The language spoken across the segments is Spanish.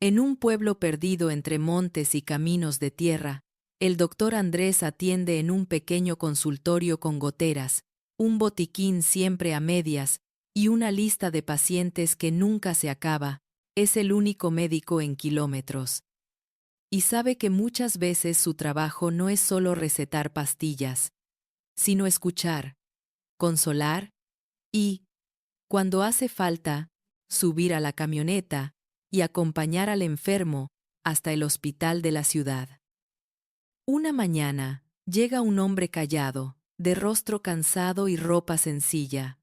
En un pueblo perdido entre montes y caminos de tierra, el doctor Andrés atiende en un pequeño consultorio con goteras, un botiquín siempre a medias y una lista de pacientes que nunca se acaba. Es el único médico en kilómetros. Y sabe que muchas veces su trabajo no es solo recetar pastillas, sino escuchar, consolar y, cuando hace falta, subir a la camioneta y acompañar al enfermo hasta el hospital de la ciudad. Una mañana, llega un hombre callado, de rostro cansado y ropa sencilla.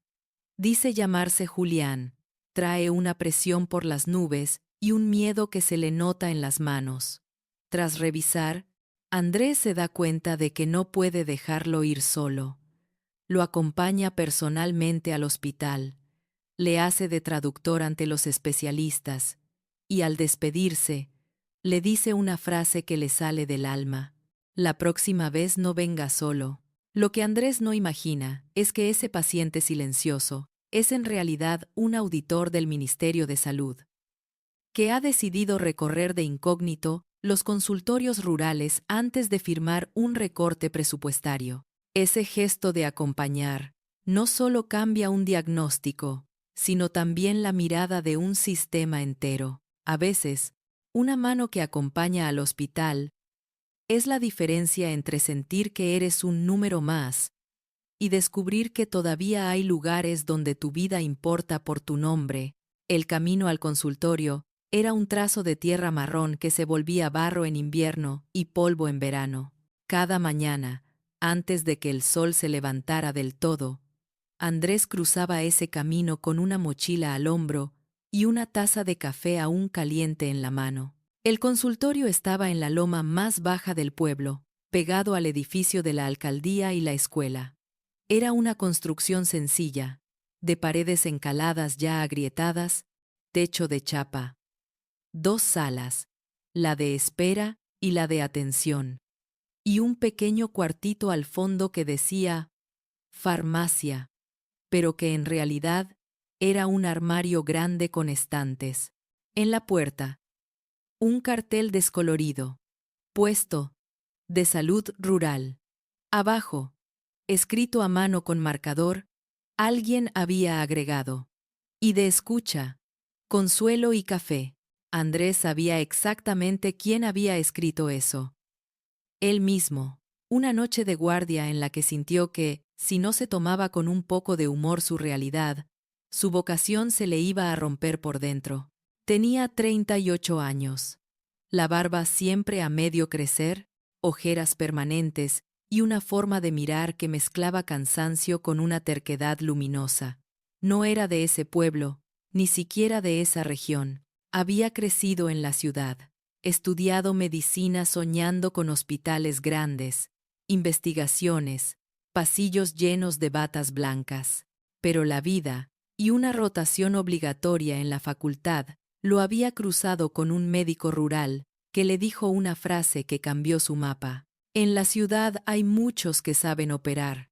Dice llamarse Julián, trae una presión por las nubes y un miedo que se le nota en las manos. Tras revisar, Andrés se da cuenta de que no puede dejarlo ir solo. Lo acompaña personalmente al hospital, le hace de traductor ante los especialistas, y al despedirse, le dice una frase que le sale del alma. La próxima vez no venga solo. Lo que Andrés no imagina es que ese paciente silencioso es en realidad un auditor del Ministerio de Salud, que ha decidido recorrer de incógnito los consultorios rurales antes de firmar un recorte presupuestario. Ese gesto de acompañar no solo cambia un diagnóstico, sino también la mirada de un sistema entero. A veces, una mano que acompaña al hospital es la diferencia entre sentir que eres un número más y descubrir que todavía hay lugares donde tu vida importa por tu nombre. El camino al consultorio era un trazo de tierra marrón que se volvía barro en invierno y polvo en verano. Cada mañana, antes de que el sol se levantara del todo, Andrés cruzaba ese camino con una mochila al hombro y una taza de café aún caliente en la mano. El consultorio estaba en la loma más baja del pueblo, pegado al edificio de la alcaldía y la escuela. Era una construcción sencilla, de paredes encaladas ya agrietadas, techo de chapa. Dos salas, la de espera y la de atención, y un pequeño cuartito al fondo que decía farmacia, pero que en realidad era un armario grande con estantes. En la puerta, un cartel descolorido, puesto, de salud rural. Abajo, escrito a mano con marcador, alguien había agregado, y de escucha, consuelo y café. Andrés sabía exactamente quién había escrito eso. Él mismo, una noche de guardia en la que sintió que, si no se tomaba con un poco de humor su realidad, su vocación se le iba a romper por dentro. Tenía 38 años. La barba siempre a medio crecer, ojeras permanentes y una forma de mirar que mezclaba cansancio con una terquedad luminosa. No era de ese pueblo, ni siquiera de esa región. Había crecido en la ciudad, estudiado medicina soñando con hospitales grandes, investigaciones, pasillos llenos de batas blancas. Pero la vida, y una rotación obligatoria en la facultad, lo había cruzado con un médico rural, que le dijo una frase que cambió su mapa. En la ciudad hay muchos que saben operar.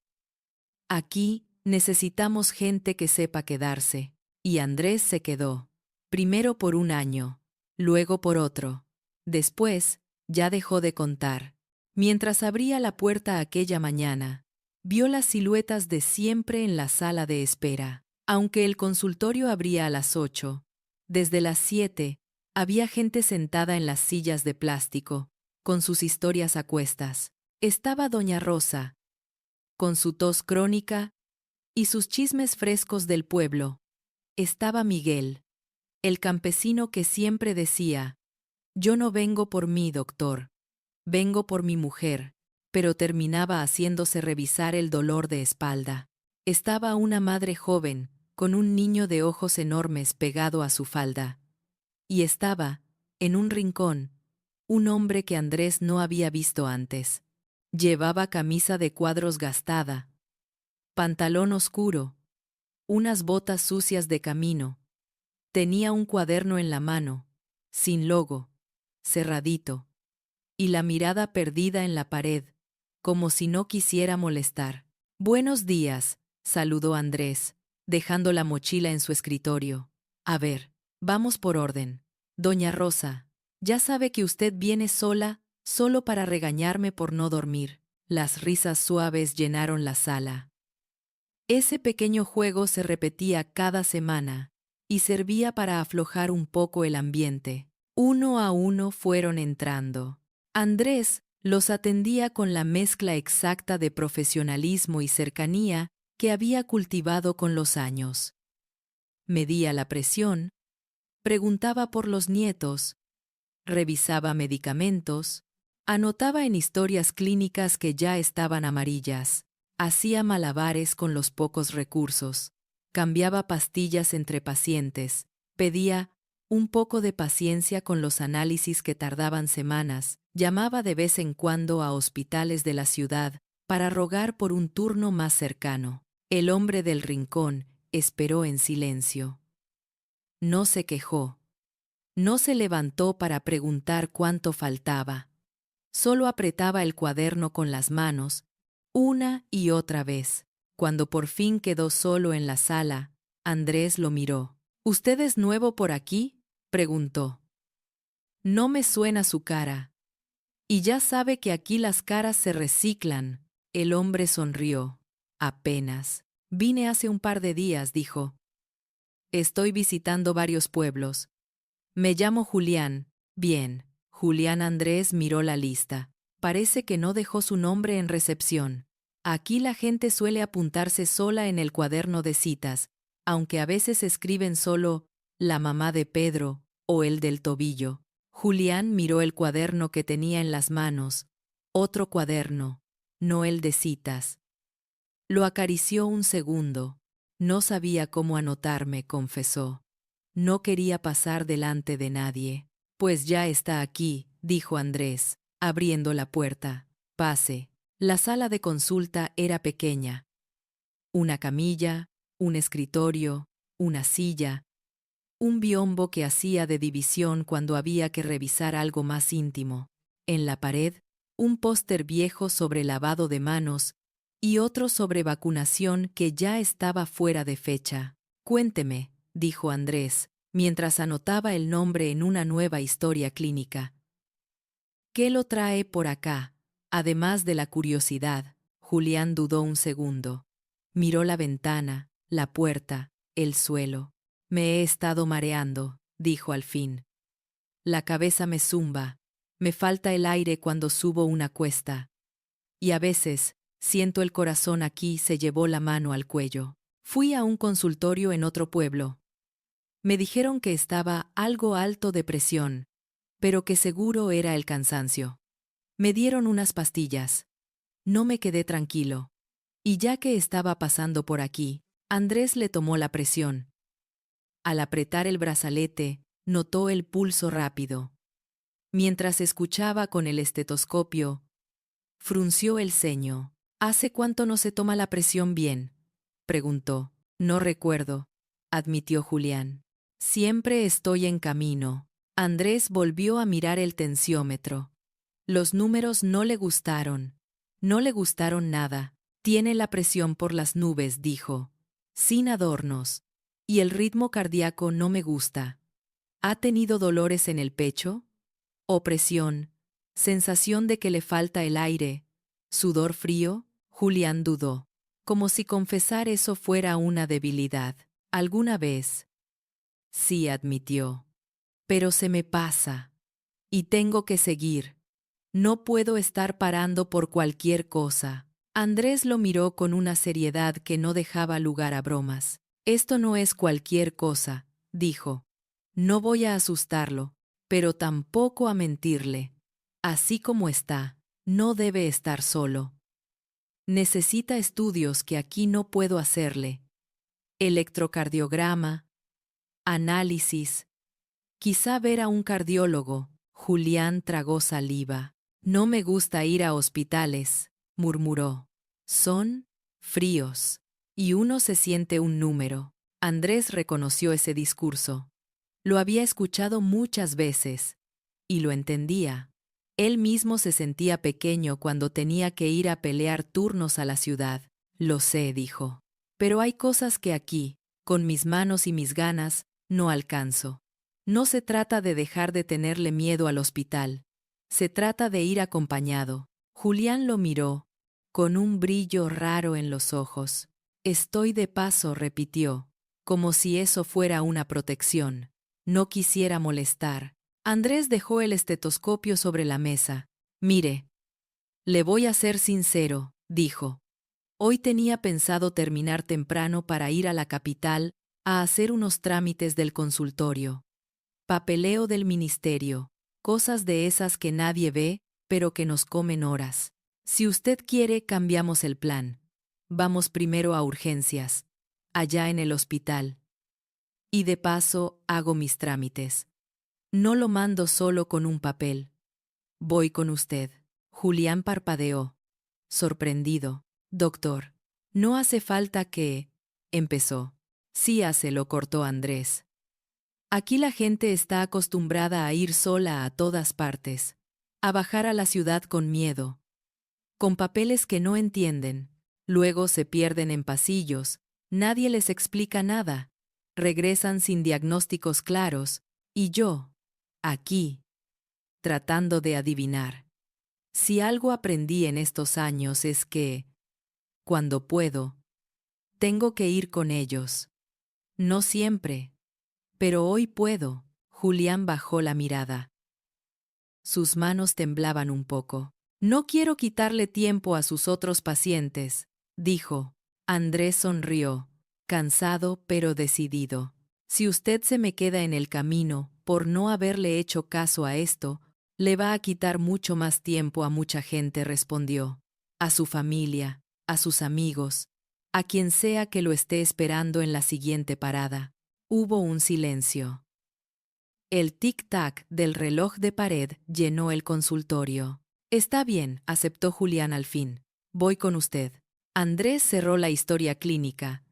Aquí necesitamos gente que sepa quedarse. Y Andrés se quedó. Primero por un año, luego por otro. Después, ya dejó de contar. Mientras abría la puerta aquella mañana, vio las siluetas de siempre en la sala de espera. Aunque el consultorio abría a las 8, desde las 7, había gente sentada en las sillas de plástico, con sus historias a cuestas. Estaba doña Rosa, con su tos crónica y sus chismes frescos del pueblo. Estaba Miguel, el campesino que siempre decía, «Yo no vengo por mí, doctor, vengo por mi mujer», pero terminaba haciéndose revisar el dolor de espalda. Estaba una madre joven, con un niño de ojos enormes pegado a su falda. Y estaba, en un rincón, un hombre que Andrés no había visto antes. Llevaba camisa de cuadros gastada, pantalón oscuro, unas botas sucias de camino. Tenía un cuaderno en la mano, sin logo, cerradito, y la mirada perdida en la pared, como si no quisiera molestar. «Buenos días», saludó Andrés, dejando la mochila en su escritorio. «A ver, vamos por orden. Doña Rosa, ya sabe que usted viene sola, solo para regañarme por no dormir. Las risas suaves llenaron la sala. Ese pequeño juego se repetía cada semana, y servía para aflojar un poco el ambiente. Uno a uno fueron entrando. Andrés los atendía con la mezcla exacta de profesionalismo y cercanía que había cultivado con los años. Medía la presión, preguntaba por los nietos, revisaba medicamentos, anotaba en historias clínicas que ya estaban amarillas, hacía malabares con los pocos recursos, cambiaba pastillas entre pacientes, pedía un poco de paciencia con los análisis que tardaban semanas, llamaba de vez en cuando a hospitales de la ciudad para rogar por un turno más cercano. El hombre del rincón esperó en silencio. No se quejó. No se levantó para preguntar cuánto faltaba. Solo apretaba el cuaderno con las manos, una y otra vez. Cuando por fin quedó solo en la sala, Andrés lo miró. ¿Usted es nuevo por aquí?, preguntó. No me suena su cara. Y ya sabe que aquí las caras se reciclan. El hombre sonrió. Apenas. Vine hace un par de días, dijo. Estoy visitando varios pueblos. Me llamo Julián. Bien. Julián Andrés miró la lista. Parece que no dejó su nombre en recepción. Aquí la gente suele apuntarse sola en el cuaderno de citas, aunque a veces escriben solo la mamá de Pedro o el del tobillo. Julián miró el cuaderno que tenía en las manos. Otro cuaderno, no el de citas. Lo acarició un segundo. No sabía cómo anotarme, confesó. No quería pasar delante de nadie. Pues ya está aquí, dijo Andrés, abriendo la puerta. Pase. La sala de consulta era pequeña. Una camilla, un escritorio, una silla, un biombo que hacía de división cuando había que revisar algo más íntimo. En la pared, un póster viejo sobre lavado de manos y otro sobre vacunación que ya estaba fuera de fecha. Cuénteme, dijo Andrés, mientras anotaba el nombre en una nueva historia clínica. ¿Qué lo trae por acá? Además de la curiosidad, Julián dudó un segundo. Miró la ventana, la puerta, el suelo. Me he estado mareando, dijo al fin. La cabeza me zumba, me falta el aire cuando subo una cuesta. Y a veces, siento el corazón aquí, se llevó la mano al cuello. Fui a un consultorio en otro pueblo. Me dijeron que estaba algo alto de presión, pero que seguro era el cansancio. Me dieron unas pastillas. No me quedé tranquilo. Y ya que estaba pasando por aquí, Andrés le tomó la presión. Al apretar el brazalete, notó el pulso rápido. Mientras escuchaba con el estetoscopio, frunció el ceño. ¿Hace cuánto no se toma la presión bien?, preguntó. No recuerdo, admitió Julián. Siempre estoy en camino. Andrés volvió a mirar el tensiómetro. Los números no le gustaron. No le gustaron nada. Tiene la presión por las nubes, dijo. Sin adornos. Y el ritmo cardíaco no me gusta. ¿Ha tenido dolores en el pecho? Opresión. Sensación de que le falta el aire. ¿Sudor frío? Julián dudó. Como si confesar eso fuera una debilidad. ¿Alguna vez? Sí, admitió. Pero se me pasa. Y tengo que seguir. No puedo estar parando por cualquier cosa. Andrés lo miró con una seriedad que no dejaba lugar a bromas. Esto no es cualquier cosa, dijo. No voy a asustarlo, pero tampoco a mentirle. Así como está, no debe estar solo. Necesita estudios que aquí no puedo hacerle. Electrocardiograma, análisis. Quizá ver a un cardiólogo. Julián tragó saliva. No me gusta ir a hospitales, murmuró. Son fríos. Y uno se siente un número. Andrés reconoció ese discurso. Lo había escuchado muchas veces. Y lo entendía. Él mismo se sentía pequeño cuando tenía que ir a pelear turnos a la ciudad. Lo sé, dijo. Pero hay cosas que aquí, con mis manos y mis ganas, no alcanzo. No se trata de dejar de tenerle miedo al hospital. Se trata de ir acompañado. Julián lo miró, con un brillo raro en los ojos. Estoy de paso, repitió, como si eso fuera una protección. No quisiera molestar. Andrés dejó el estetoscopio sobre la mesa. Mire, le voy a ser sincero, dijo. Hoy tenía pensado terminar temprano para ir a la capital a hacer unos trámites del consultorio. Papeleo del ministerio, cosas de esas que nadie ve, pero que nos comen horas. Si usted quiere, cambiamos el plan. Vamos primero a urgencias, allá en el hospital. Y de paso, hago mis trámites. No lo mando solo con un papel. Voy con usted. Julián parpadeó, sorprendido. Doctor, no hace falta que... empezó. Sí hace, lo cortó Andrés. Aquí la gente está acostumbrada a ir sola a todas partes, a bajar a la ciudad con miedo, con papeles que no entienden, luego se pierden en pasillos, nadie les explica nada, regresan sin diagnósticos claros, y yo, aquí, tratando de adivinar. Si algo aprendí en estos años es que, cuando puedo, tengo que ir con ellos. No siempre, pero hoy puedo. Julián bajó la mirada. Sus manos temblaban un poco. No quiero quitarle tiempo a sus otros pacientes, dijo. Andrés sonrió, cansado pero decidido. Si usted se me queda en el camino, por no haberle hecho caso a esto, le va a quitar mucho más tiempo a mucha gente, respondió. A su familia, a sus amigos, a quien sea que lo esté esperando en la siguiente parada. Hubo un silencio. El tic-tac del reloj de pared llenó el consultorio. Está bien, aceptó Julián al fin. Voy con usted. Andrés cerró la historia clínica.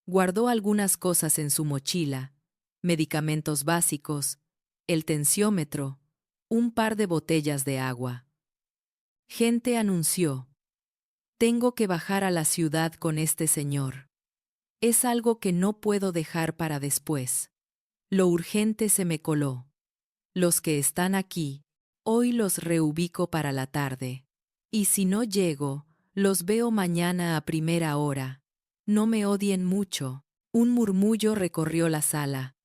Guardó algunas cosas en su mochila, medicamentos básicos, el tensiómetro, un par de botellas de agua. Gente anunció. Tengo que bajar a la ciudad con este señor. Es algo que no puedo dejar para después. Lo urgente se me coló. Los que están aquí, hoy los reubico para la tarde. Y si no llego, los veo mañana a primera hora. No me odien mucho. Un murmullo recorrió la sala.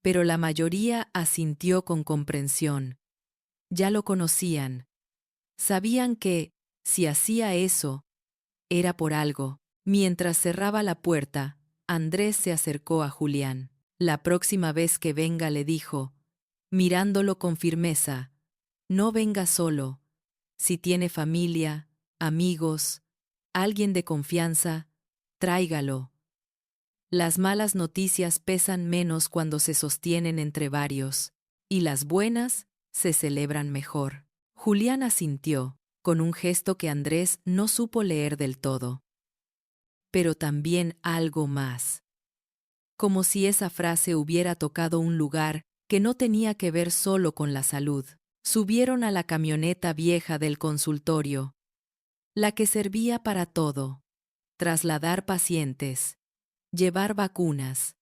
Pero la mayoría asintió con comprensión. Ya lo conocían. Sabían que, si hacía eso, era por algo. Mientras cerraba la puerta, Andrés se acercó a Julián. La próxima vez que venga, le dijo, mirándolo con firmeza, no venga solo. Si tiene familia, amigos, alguien de confianza, tráigalo. Las malas noticias pesan menos cuando se sostienen entre varios, y las buenas se celebran mejor. Julián asintió, con un gesto que Andrés no supo leer del todo. Pero también algo más. Como si esa frase hubiera tocado un lugar que no tenía que ver solo con la salud. Subieron a la camioneta vieja del consultorio, la que servía para todo: trasladar pacientes, llevar vacunas,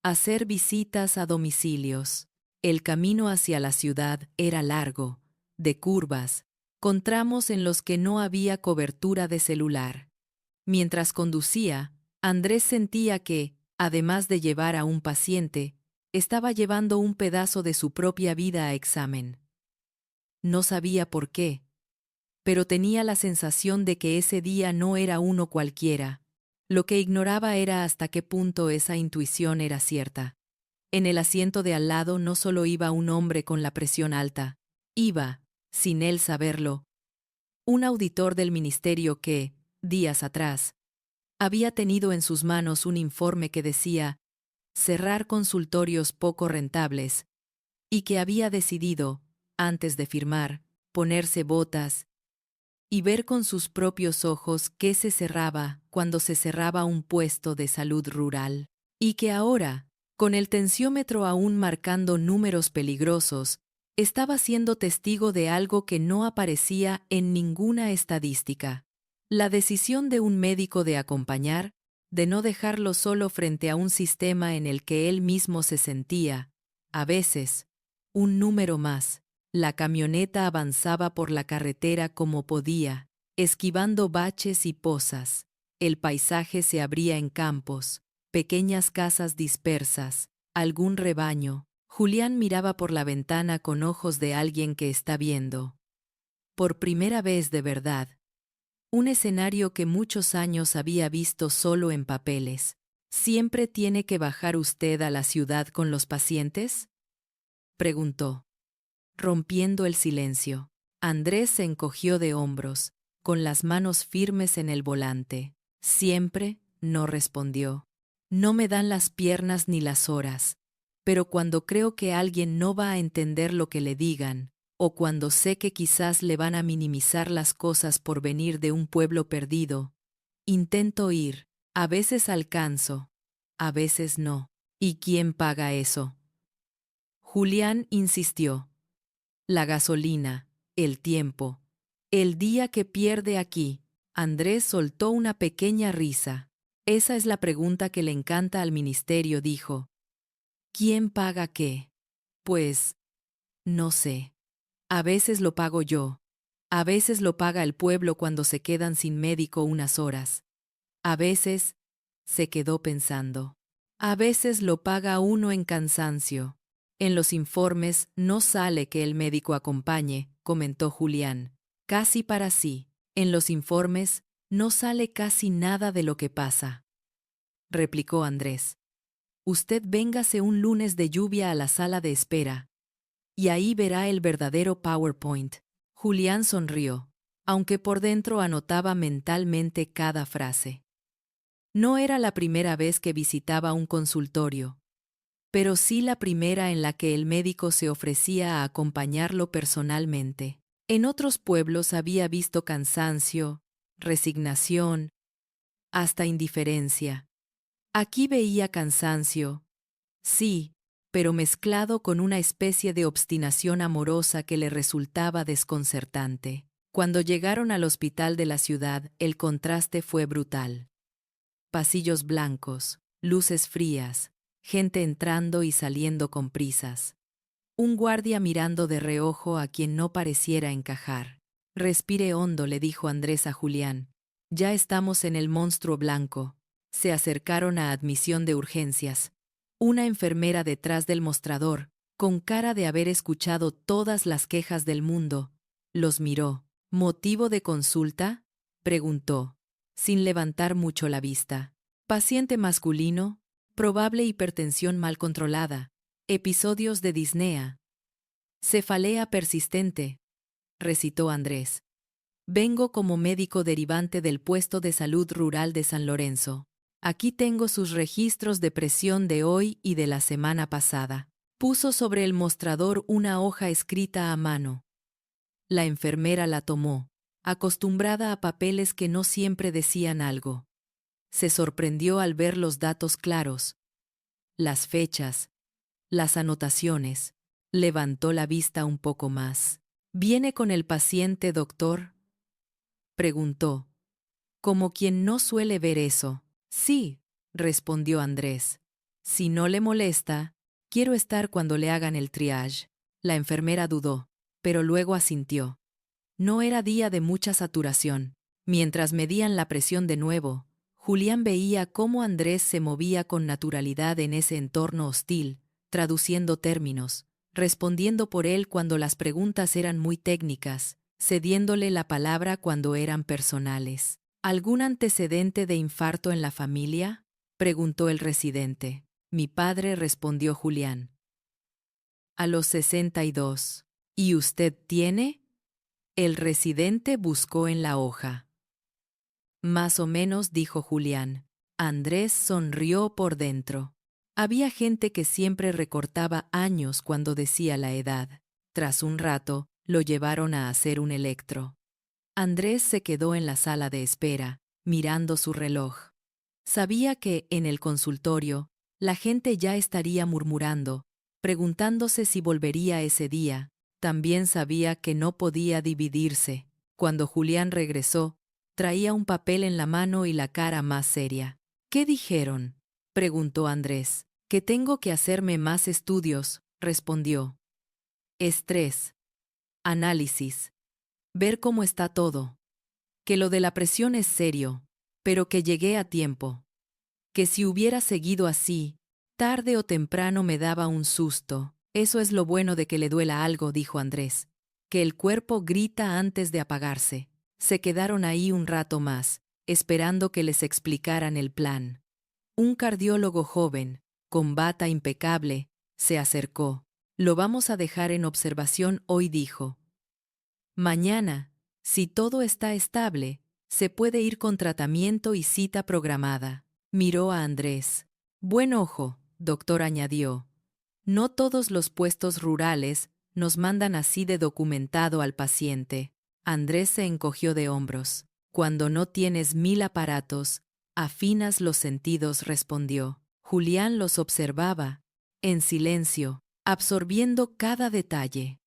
hacer visitas a domicilios. El camino hacia la ciudad era largo, de curvas, con tramos en los que no había cobertura de celular. Mientras conducía, Andrés sentía que, además de llevar a un paciente, estaba llevando un pedazo de su propia vida a examen. No sabía por qué, pero tenía la sensación de que ese día no era uno cualquiera. Lo que ignoraba era hasta qué punto esa intuición era cierta. En el asiento de al lado no solo iba un hombre con la presión alta, iba, sin él saberlo, un auditor del ministerio que, días atrás, había tenido en sus manos un informe que decía cerrar consultorios poco rentables, y que había decidido, antes de firmar, ponerse botas y ver con sus propios ojos qué se cerraba cuando se cerraba un puesto de salud rural, y que ahora, con el tensiómetro aún marcando números peligrosos, estaba siendo testigo de algo que no aparecía en ninguna estadística. La decisión de un médico de acompañar, de no dejarlo solo frente a un sistema en el que él mismo se sentía, A veces, un número más. La camioneta avanzaba por la carretera como podía, esquivando baches y pozas. El paisaje se abría en campos, pequeñas casas dispersas, algún rebaño. Julián miraba por la ventana con ojos de alguien que está viendo. Por primera vez de verdad. Un escenario que muchos años había visto solo en papeles. ¿Siempre tiene que bajar usted a la ciudad con los pacientes?, preguntó, rompiendo el silencio. Andrés se encogió de hombros, con las manos firmes en el volante. Siempre, no respondió. No me dan las piernas ni las horas, pero cuando creo que alguien no va a entender lo que le digan, o cuando sé que quizás le van a minimizar las cosas por venir de un pueblo perdido, intento ir. A veces alcanzo, a veces no. ¿Y quién paga eso? Julián insistió. La gasolina, el tiempo, el día que pierde aquí. Andrés soltó una pequeña risa. Esa es la pregunta que le encanta al ministerio, dijo. ¿Quién paga qué? Pues, no sé. A veces lo pago yo. A veces lo paga el pueblo cuando se quedan sin médico unas horas. A veces, se quedó pensando. A veces lo paga uno en cansancio. En los informes no sale que el médico acompañe, comentó Julián. Casi para sí. En los informes no sale casi nada de lo que pasa, replicó Andrés. Usted véngase un lunes de lluvia a la sala de espera, y ahí verá el verdadero PowerPoint. Julián sonrió, aunque por dentro anotaba mentalmente cada frase. No era la primera vez que visitaba un consultorio, pero sí la primera en la que el médico se ofrecía a acompañarlo personalmente. En otros pueblos había visto cansancio, resignación, hasta indiferencia. Aquí veía cansancio, sí, pero mezclado con una especie de obstinación amorosa que le resultaba desconcertante. Cuando llegaron al hospital de la ciudad, el contraste fue brutal. Pasillos blancos, luces frías, gente entrando y saliendo con prisas. Un guardia mirando de reojo a quien no pareciera encajar. Respire hondo, le dijo Andrés a Julián. Ya estamos en el monstruo blanco. Se acercaron a admisión de urgencias. Una enfermera detrás del mostrador, con cara de haber escuchado todas las quejas del mundo, los miró. ¿Motivo de consulta?, preguntó, sin levantar mucho la vista. Paciente masculino, probable hipertensión mal controlada, episodios de disnea. Cefalea persistente, recitó Andrés. Vengo como médico derivante del puesto de salud rural de San Lorenzo. Aquí tengo sus registros de presión de hoy y de la semana pasada. Puso sobre el mostrador una hoja escrita a mano. La enfermera la tomó, acostumbrada a papeles que no siempre decían algo. Se sorprendió al ver los datos claros, las fechas, las anotaciones. Levantó la vista un poco más. ¿Viene con el paciente, doctor?, preguntó, como quien no suele ver eso. Sí, respondió Andrés. Si no le molesta, quiero estar cuando le hagan el triage. La enfermera dudó, pero luego asintió. No era día de mucha saturación. Mientras medían la presión de nuevo, Julián veía cómo Andrés se movía con naturalidad en ese entorno hostil, traduciendo términos, respondiendo por él cuando las preguntas eran muy técnicas, cediéndole la palabra cuando eran personales. ¿Algún antecedente de infarto en la familia?, preguntó el residente. Mi padre, respondió Julián. A los 62. ¿Y usted tiene? El residente buscó en la hoja. Más o menos, dijo Julián. Andrés sonrió por dentro. Había gente que siempre recortaba años cuando decía la edad. Tras un rato, lo llevaron a hacer un electro. Andrés se quedó en la sala de espera, mirando su reloj. Sabía que, en el consultorio, la gente ya estaría murmurando, preguntándose si volvería ese día. También sabía que no podía dividirse. Cuando Julián regresó, traía un papel en la mano y la cara más seria. ¿Qué dijeron?, preguntó Andrés. Que tengo que hacerme más estudios, respondió. Estrés. Análisis. Ver cómo está todo. Que lo de la presión es serio, pero que llegué a tiempo. Que si hubiera seguido así, tarde o temprano me daba un susto. Eso es lo bueno de que le duela algo, dijo Andrés. Que el cuerpo grita antes de apagarse. Se quedaron ahí un rato más, esperando que les explicaran el plan. Un cardiólogo joven, con bata impecable, se acercó. Lo vamos a dejar en observación hoy, dijo. Mañana, si todo está estable, se puede ir con tratamiento y cita programada. Miró a Andrés. Buen ojo, doctor, añadió. No todos los puestos rurales nos mandan así de documentado al paciente. Andrés se encogió de hombros. Cuando no tienes 1000 aparatos, afinas los sentidos, respondió. Julián los observaba, en silencio, absorbiendo cada detalle.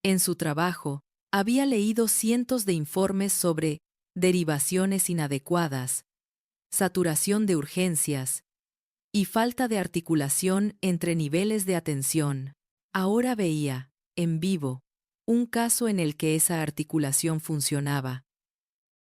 En su trabajo, había leído cientos de informes sobre derivaciones inadecuadas, saturación de urgencias y falta de articulación entre niveles de atención. Ahora veía, en vivo, un caso en el que esa articulación funcionaba,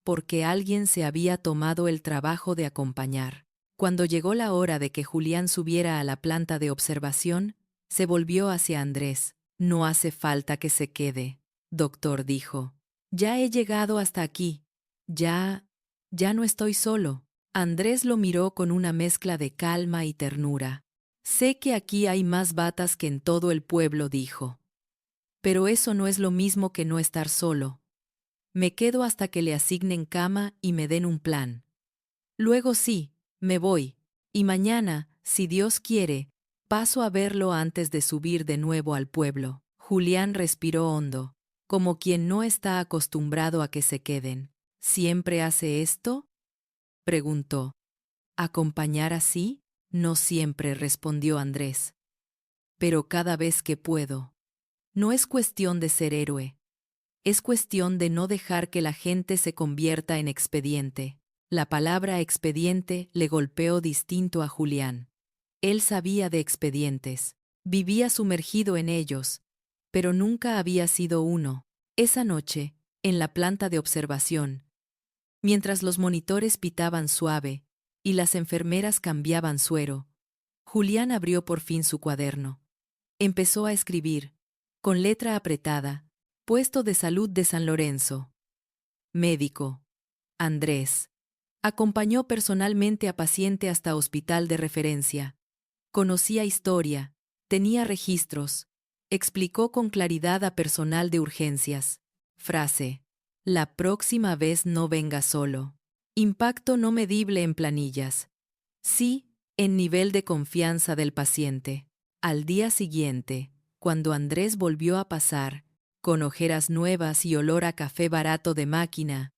porque alguien se había tomado el trabajo de acompañar. Cuando llegó la hora de que Julián subiera a la planta de observación, se volvió hacia Andrés. No hace falta que se quede, doctor, dijo. Ya he llegado hasta aquí. Ya no estoy solo. Andrés lo miró con una mezcla de calma y ternura. Sé que aquí hay más batas que en todo el pueblo, dijo. Pero eso no es lo mismo que no estar solo. Me quedo hasta que le asignen cama y me den un plan. Luego sí, me voy, y mañana, si Dios quiere, paso a verlo antes de subir de nuevo al pueblo. Julián respiró hondo, como quien no está acostumbrado a que se queden. ¿Siempre hace esto?, preguntó. ¿Acompañar así? No siempre, respondió Andrés. Pero cada vez que puedo. No es cuestión de ser héroe. Es cuestión de no dejar que la gente se convierta en expediente. La palabra expediente le golpeó distinto a Julián. Él sabía de expedientes, vivía sumergido en ellos, pero nunca había sido uno. Esa noche, en la planta de observación, mientras los monitores pitaban suave y las enfermeras cambiaban suero, Julián abrió por fin su cuaderno. Empezó a escribir, con letra apretada: Puesto de salud de San Lorenzo. Médico. Andrés. Acompañó personalmente a paciente hasta hospital de referencia. Conocía historia, tenía registros. Explicó con claridad a personal de urgencias. Frase: la próxima vez no venga solo. Impacto no medible en planillas. Sí, en nivel de confianza del paciente. Al día siguiente, cuando Andrés volvió a pasar, con ojeras nuevas y olor a café barato de máquina,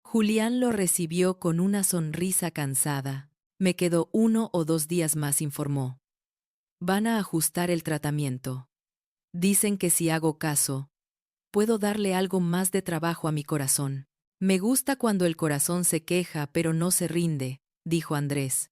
Julián lo recibió con una sonrisa cansada. Me quedo 1 o 2 días más, informó. Van a ajustar el tratamiento. Dicen que si hago caso, puedo darle algo más de trabajo a mi corazón. Me gusta cuando el corazón se queja pero no se rinde, dijo Andrés.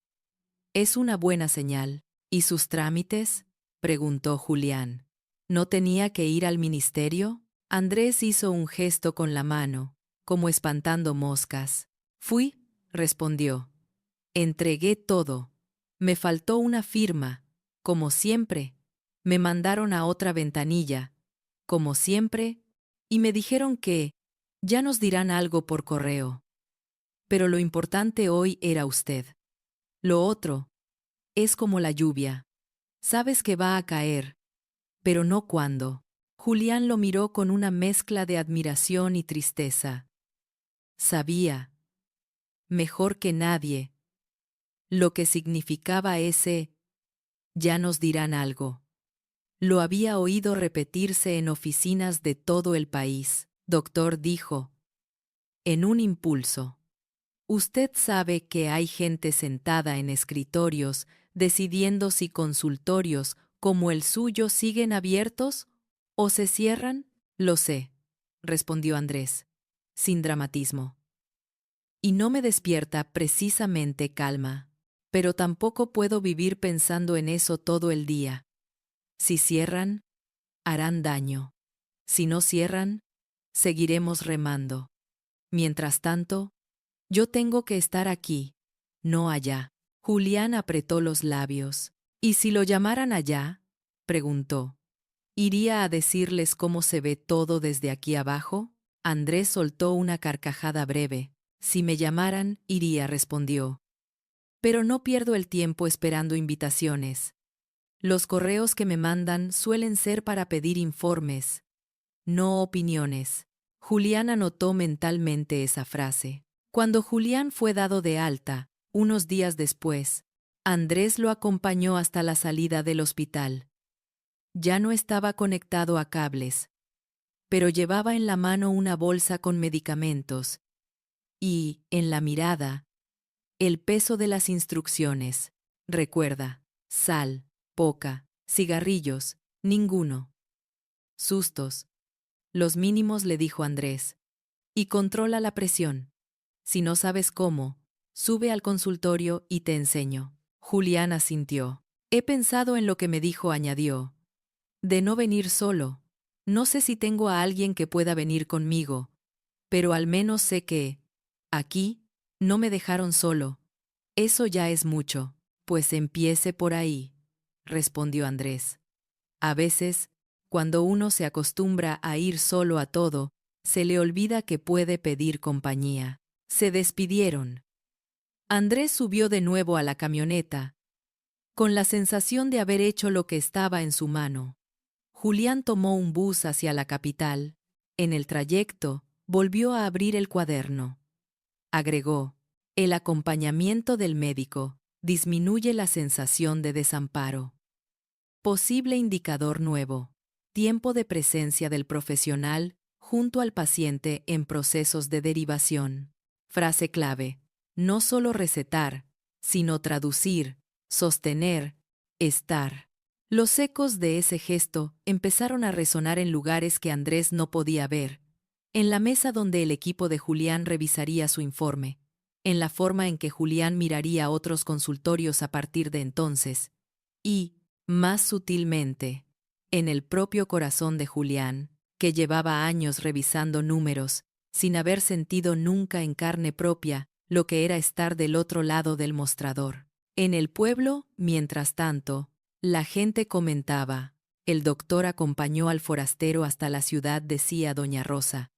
Es una buena señal. ¿Y sus trámites?, preguntó Julián. ¿No tenía que ir al ministerio? Andrés hizo un gesto con la mano, como espantando moscas. Fui, respondió. Entregué todo. Me faltó una firma, como siempre. Me mandaron a otra ventanilla, como siempre, y me dijeron que ya nos dirán algo por correo. Pero lo importante hoy era usted. Lo otro es como la lluvia. Sabes que va a caer, pero no cuándo. Julián lo miró con una mezcla de admiración y tristeza. Sabía, mejor que nadie, lo que significaba ese «ya nos dirán algo». Lo había oído repetirse en oficinas de todo el país. Doctor, dijo, en un impulso. Usted sabe que hay gente sentada en escritorios decidiendo si consultorios como el suyo siguen abiertos o se cierran. Lo sé, respondió Andrés, sin dramatismo. Y no me despierta precisamente calma, pero tampoco puedo vivir pensando en eso todo el día. Si cierran, harán daño. Si no cierran, seguiremos remando. Mientras tanto, yo tengo que estar aquí, no allá. Julián apretó los labios. ¿Y si lo llamaran allá? Preguntó. ¿Iría a decirles cómo se ve todo desde aquí abajo? Andrés soltó una carcajada breve. Si me llamaran, iría, respondió. Pero no pierdo el tiempo esperando invitaciones. Los correos que me mandan suelen ser para pedir informes, no opiniones. Julián anotó mentalmente esa frase. Cuando Julián fue dado de alta, unos días después, Andrés lo acompañó hasta la salida del hospital. Ya no estaba conectado a cables, pero llevaba en la mano una bolsa con medicamentos y, en la mirada, el peso de las instrucciones. Recuerda, sal, poca, cigarrillos, ninguno. Sustos. Los mínimos, le dijo Andrés. Y controla la presión. Si no sabes cómo, sube al consultorio y te enseño. Julián asintió. He pensado en lo que me dijo, añadió. De no venir solo. No sé si tengo a alguien que pueda venir conmigo, pero al menos sé que, aquí, no me dejaron solo. Eso ya es mucho. Pues empiece por ahí, respondió Andrés. A veces, cuando uno se acostumbra a ir solo a todo, se le olvida que puede pedir compañía. Se despidieron. Andrés subió de nuevo a la camioneta, con la sensación de haber hecho lo que estaba en su mano. Julián tomó un bus hacia la capital. En el trayecto, volvió a abrir el cuaderno. Agregó, el acompañamiento del médico disminuye la sensación de desamparo. Posible indicador nuevo. Tiempo de presencia del profesional junto al paciente en procesos de derivación. Frase clave. No solo recetar, sino traducir, sostener, estar. Los ecos de ese gesto empezaron a resonar en lugares que Andrés no podía ver. En la mesa donde el equipo de Julián revisaría su informe. En la forma en que Julián miraría otros consultorios a partir de entonces. Y, más sutilmente, en el propio corazón de Julián, que llevaba años revisando números, sin haber sentido nunca en carne propia lo que era estar del otro lado del mostrador. En el pueblo, mientras tanto, la gente comentaba. El doctor acompañó al forastero hasta la ciudad, decía doña Rosa.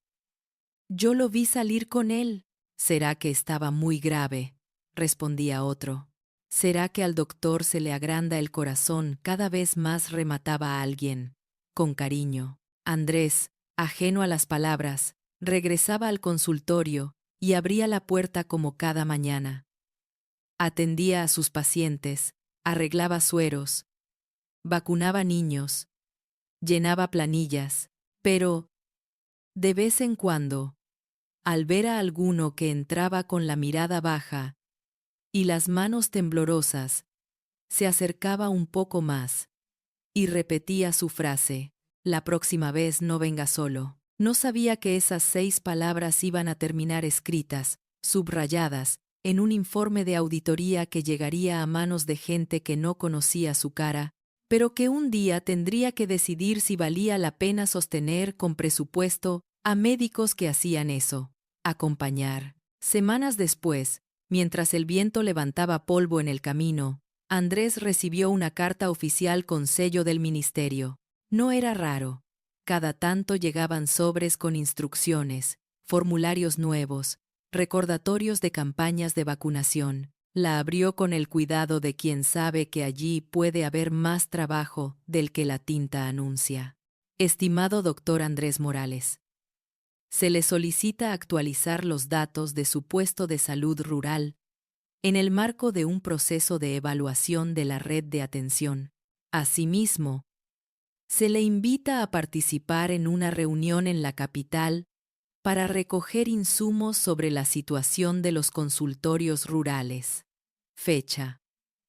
Yo lo vi salir con él. ¿Será que estaba muy grave?, respondía otro. ¿Será que al doctor se le agranda el corazón cada vez más?, remataba a alguien. Con cariño. Andrés, ajeno a las palabras, regresaba al consultorio y abría la puerta como cada mañana. Atendía a sus pacientes, arreglaba sueros, vacunaba niños, llenaba planillas, pero, de vez en cuando, al ver a alguno que entraba con la mirada baja y las manos temblorosas, se acercaba un poco más y repetía su frase: la próxima vez no venga solo. No sabía que esas 6 palabras iban a terminar escritas, subrayadas, en un informe de auditoría que llegaría a manos de gente que no conocía su cara, pero que un día tendría que decidir si valía la pena sostener con presupuesto a médicos que hacían eso. Acompañar. Semanas después, mientras el viento levantaba polvo en el camino, Andrés recibió una carta oficial con sello del ministerio. No era raro. Cada tanto llegaban sobres con instrucciones, formularios nuevos, recordatorios de campañas de vacunación. La abrió con el cuidado de quien sabe que allí puede haber más trabajo del que la tinta anuncia. Estimado doctor Andrés Morales, se le solicita actualizar los datos de su puesto de salud rural en el marco de un proceso de evaluación de la red de atención. Asimismo, se le invita a participar en una reunión en la capital para recoger insumos sobre la situación de los consultorios rurales. Fecha.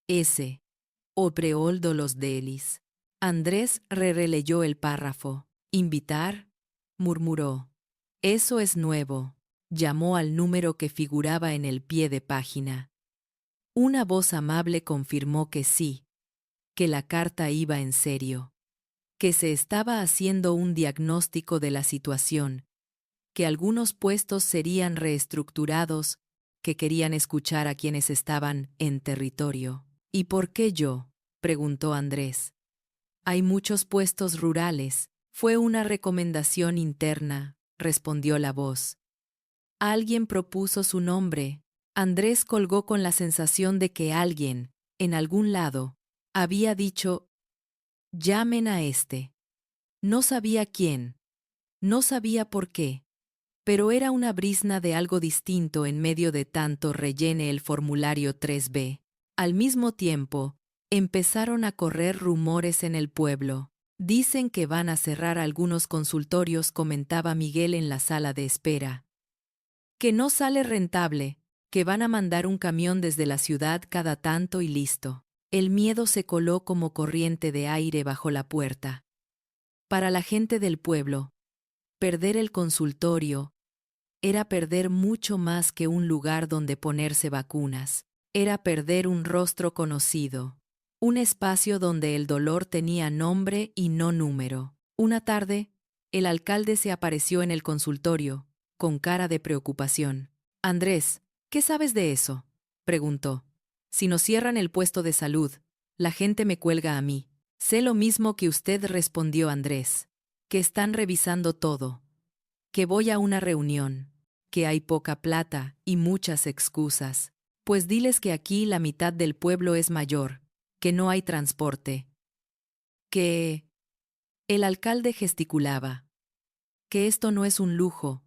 S. Opreoldo Los Delis. Andrés releyó el párrafo. ¿Invitar?, murmuró. Eso es nuevo. Llamó al número que figuraba en el pie de página. Una voz amable confirmó que sí, que la carta iba en serio. que se estaba haciendo un diagnóstico de la situación, que algunos puestos serían reestructurados, que querían escuchar a quienes estaban en territorio. ¿Y por qué yo?, preguntó Andrés. Hay muchos puestos rurales. Fue una recomendación interna, respondió la voz. Alguien propuso su nombre. Andrés colgó con la sensación de que alguien, en algún lado, había dicho: «Llamen a este». No sabía quién, no sabía por qué, pero era una brizna de algo distinto en medio de tanto rellene el formulario 3B. Al mismo tiempo, empezaron a correr rumores en el pueblo. Dicen que van a cerrar algunos consultorios, comentaba Miguel en la sala de espera. Que no sale rentable, que van a mandar un camión desde la ciudad cada tanto y listo. El miedo se coló como corriente de aire bajo la puerta. Para la gente del pueblo, perder el consultorio era perder mucho más que un lugar donde ponerse vacunas. Era perder un rostro conocido, un espacio donde el dolor tenía nombre y no número. Una tarde, el alcalde se apareció en el consultorio, con cara de preocupación. «Andrés, ¿qué sabes de eso?», preguntó. «Si nos cierran el puesto de salud, la gente me cuelga a mí». «Sé lo mismo que usted», respondió Andrés. «Que están revisando todo. Que voy a una reunión. Que hay poca plata y muchas excusas. Pues diles que aquí la mitad del pueblo es mayor, que no hay transporte. Que...». El alcalde gesticulaba. «Que esto no es un lujo,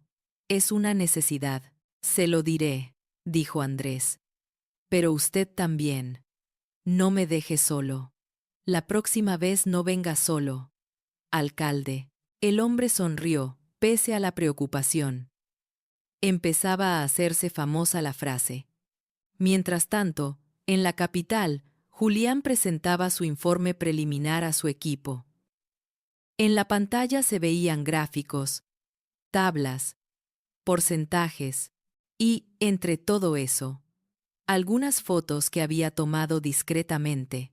es una necesidad». «Se lo diré», dijo Andrés. «Pero usted también. No me deje solo. La próxima vez no venga solo, alcalde». El hombre sonrió, pese a la preocupación. Empezaba a hacerse famosa la frase. Mientras tanto, en la capital, Julián presentaba su informe preliminar a su equipo. En la pantalla se veían gráficos, tablas, porcentajes y, entre todo eso, algunas fotos que había tomado discretamente.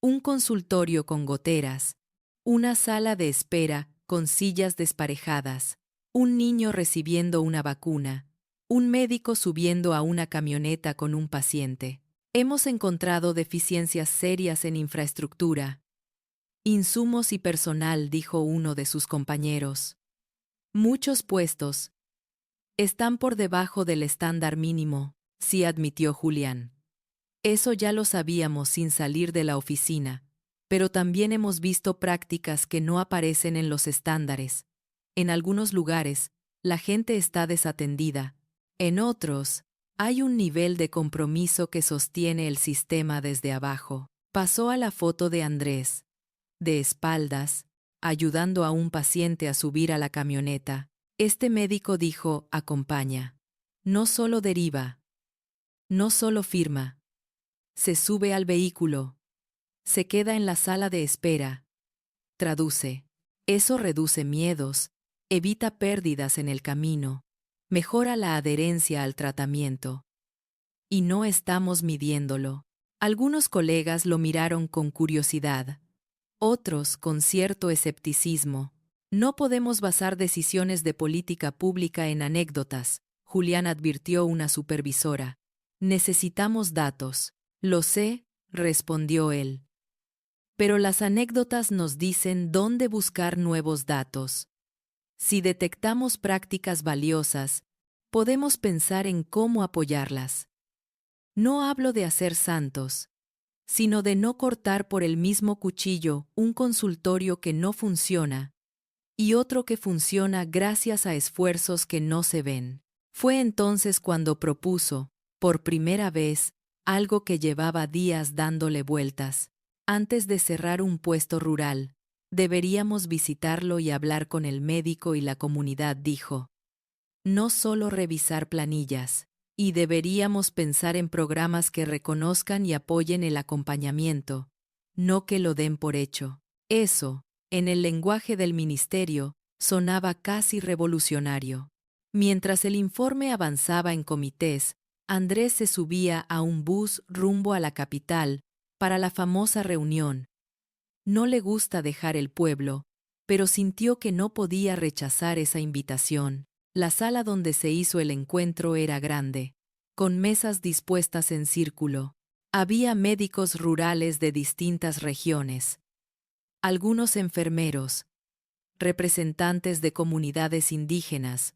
Un consultorio con goteras, una sala de espera con sillas desparejadas, un niño recibiendo una vacuna, un médico subiendo a una camioneta con un paciente. Hemos encontrado deficiencias serias en infraestructura, insumos y personal, dijo uno de sus compañeros. Muchos puestos están por debajo del estándar mínimo, sí, admitió Julián. Eso ya lo sabíamos sin salir de la oficina, pero también hemos visto prácticas que no aparecen en los estándares. En algunos lugares, la gente está desatendida. En otros, hay un nivel de compromiso que sostiene el sistema desde abajo. Pasó a la foto de Andrés, de espaldas, ayudando a un paciente a subir a la camioneta. Este médico dijo: «Acompaña». No solo deriva, no solo firma. Se sube al vehículo. Se queda en la sala de espera. Traduce. Eso reduce miedos, evita pérdidas en el camino, mejora la adherencia al tratamiento. Y no estamos midiéndolo. Algunos colegas lo miraron con curiosidad, otros con cierto escepticismo. No podemos basar decisiones de política pública en anécdotas, Julián advirtió una supervisora. Necesitamos datos. Lo sé, respondió él. Pero las anécdotas nos dicen dónde buscar nuevos datos. Si detectamos prácticas valiosas, podemos pensar en cómo apoyarlas. No hablo de hacer santos, sino de no cortar por el mismo cuchillo un consultorio que no funciona y otro que funciona gracias a esfuerzos que no se ven. Fue entonces cuando propuso, por primera vez, algo que llevaba días dándole vueltas. Antes de cerrar un puesto rural, deberíamos visitarlo y hablar con el médico y la comunidad, dijo. No solo revisar planillas, y deberíamos pensar en programas que reconozcan y apoyen el acompañamiento, no que lo den por hecho. Eso, en el lenguaje del ministerio, sonaba casi revolucionario. Mientras el informe avanzaba en comités, Andrés se subía a un bus rumbo a la capital para la famosa reunión. No le gusta dejar el pueblo, pero sintió que no podía rechazar esa invitación. La sala donde se hizo el encuentro era grande, con mesas dispuestas en círculo. Había médicos rurales de distintas regiones, algunos enfermeros, representantes de comunidades indígenas,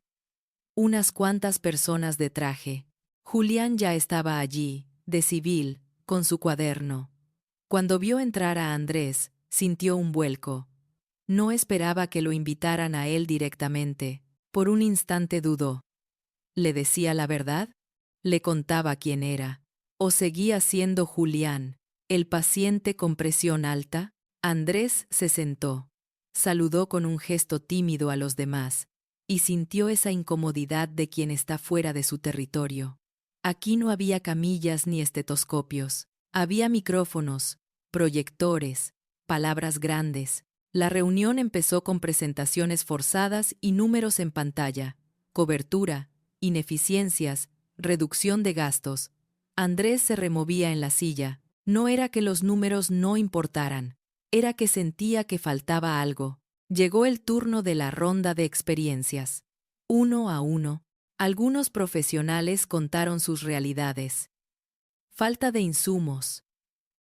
unas cuantas personas de traje. Julián ya estaba allí, de civil, con su cuaderno. Cuando vio entrar a Andrés, sintió un vuelco. No esperaba que lo invitaran a él directamente. Por un instante dudó. ¿Le decía la verdad? ¿Le contaba quién era? ¿O seguía siendo Julián, el paciente con presión alta? Andrés se sentó. Saludó con un gesto tímido a los demás, y sintió esa incomodidad de quien está fuera de su territorio. Aquí no había camillas ni estetoscopios. Había micrófonos, proyectores, palabras grandes. La reunión empezó con presentaciones forzadas y números en pantalla, cobertura, ineficiencias, reducción de gastos. Andrés se removía en la silla. No era que los números no importaran, era que sentía que faltaba algo. Llegó el turno de la ronda de experiencias. Uno a uno, algunos profesionales contaron sus realidades. Falta de insumos,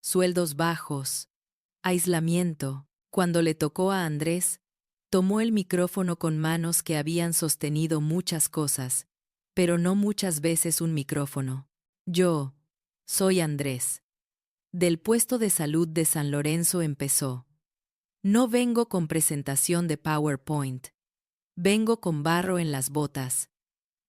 sueldos bajos, aislamiento. Cuando le tocó a Andrés, tomó el micrófono con manos que habían sostenido muchas cosas, pero no muchas veces un micrófono. Yo, soy Andrés. Del puesto de salud de San Lorenzo empezó. No vengo con presentación de PowerPoint. Vengo con barro en las botas.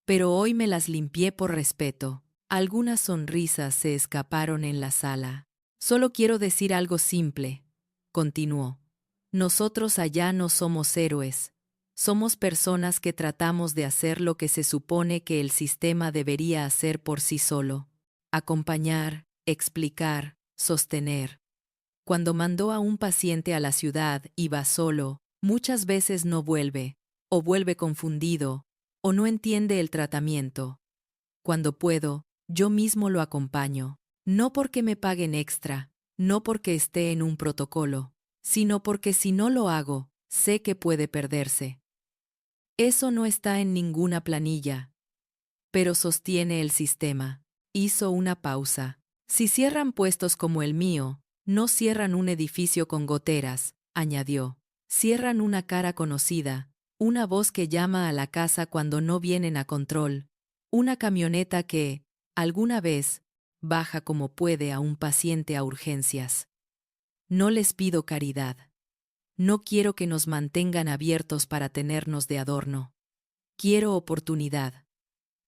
Pero hoy me las limpié por respeto. Algunas sonrisas se escaparon en la sala. Solo quiero decir algo simple, continuó. Nosotros allá no somos héroes. Somos personas que tratamos de hacer lo que se supone que el sistema debería hacer por sí solo. Acompañar, explicar, sostener. Cuando mandó a un paciente a la ciudad y va solo, muchas veces no vuelve, o vuelve confundido, o no entiende el tratamiento. Cuando puedo, yo mismo lo acompaño, no porque me paguen extra, no porque esté en un protocolo, sino porque si no lo hago, sé que puede perderse. Eso no está en ninguna planilla, pero sostiene el sistema. Hizo una pausa. Si cierran puestos como el mío, no cierran un edificio con goteras, añadió. Cierran una cara conocida, una voz que llama a la casa cuando no vienen a control, una camioneta que, alguna vez, baja como puede a un paciente a urgencias. No les pido caridad. No quiero que nos mantengan abiertos para tenernos de adorno. Quiero oportunidad.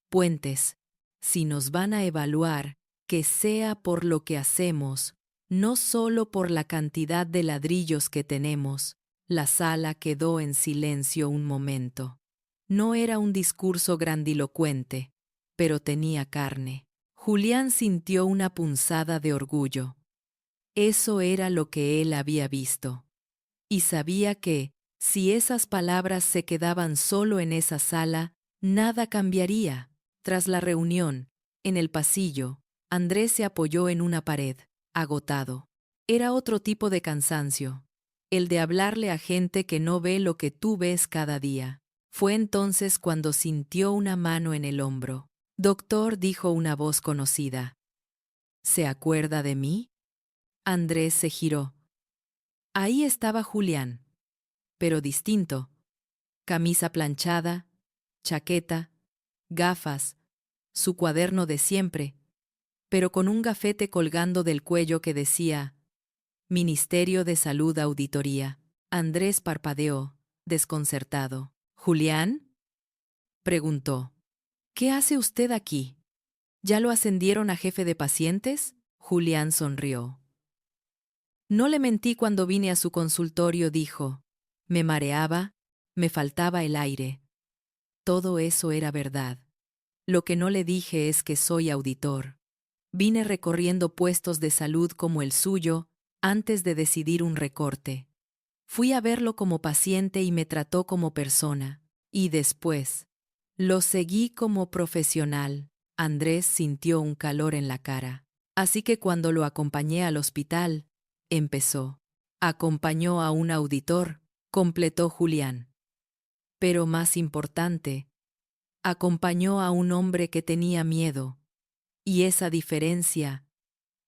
Puentes. Si nos van a evaluar, que sea por lo que hacemos, no solo por la cantidad de ladrillos que tenemos. La sala quedó en silencio un momento. No era un discurso grandilocuente, pero tenía carne. Julián sintió una punzada de orgullo. Eso era lo que él había visto. Y sabía que, si esas palabras se quedaban solo en esa sala, nada cambiaría. Tras la reunión, en el pasillo, Andrés se apoyó en una pared, agotado. Era otro tipo de cansancio, el de hablarle a gente que no ve lo que tú ves cada día. Fue entonces cuando sintió una mano en el hombro. Doctor, dijo una voz conocida. ¿Se acuerda de mí? Andrés se giró. Ahí estaba Julián, pero distinto. Camisa planchada, chaqueta, gafas, su cuaderno de siempre, pero con un gafete colgando del cuello que decía Ministerio de Salud Auditoría. Andrés parpadeó, desconcertado. ¿Julián? Preguntó. ¿Qué hace usted aquí? ¿Ya lo ascendieron a jefe de pacientes? Julián sonrió. No le mentí cuando vine a su consultorio, dijo. Me mareaba, me faltaba el aire. Todo eso era verdad. Lo que no le dije es que soy auditor. Vine recorriendo puestos de salud como el suyo antes de decidir un recorte. Fui a verlo como paciente y me trató como persona. Y después, lo seguí como profesional. Andrés sintió un calor en la cara. Así que cuando lo acompañé al hospital, empezó. Acompañó a un auditor, completó Julián. Pero más importante, acompañó a un hombre que tenía miedo. Y esa diferencia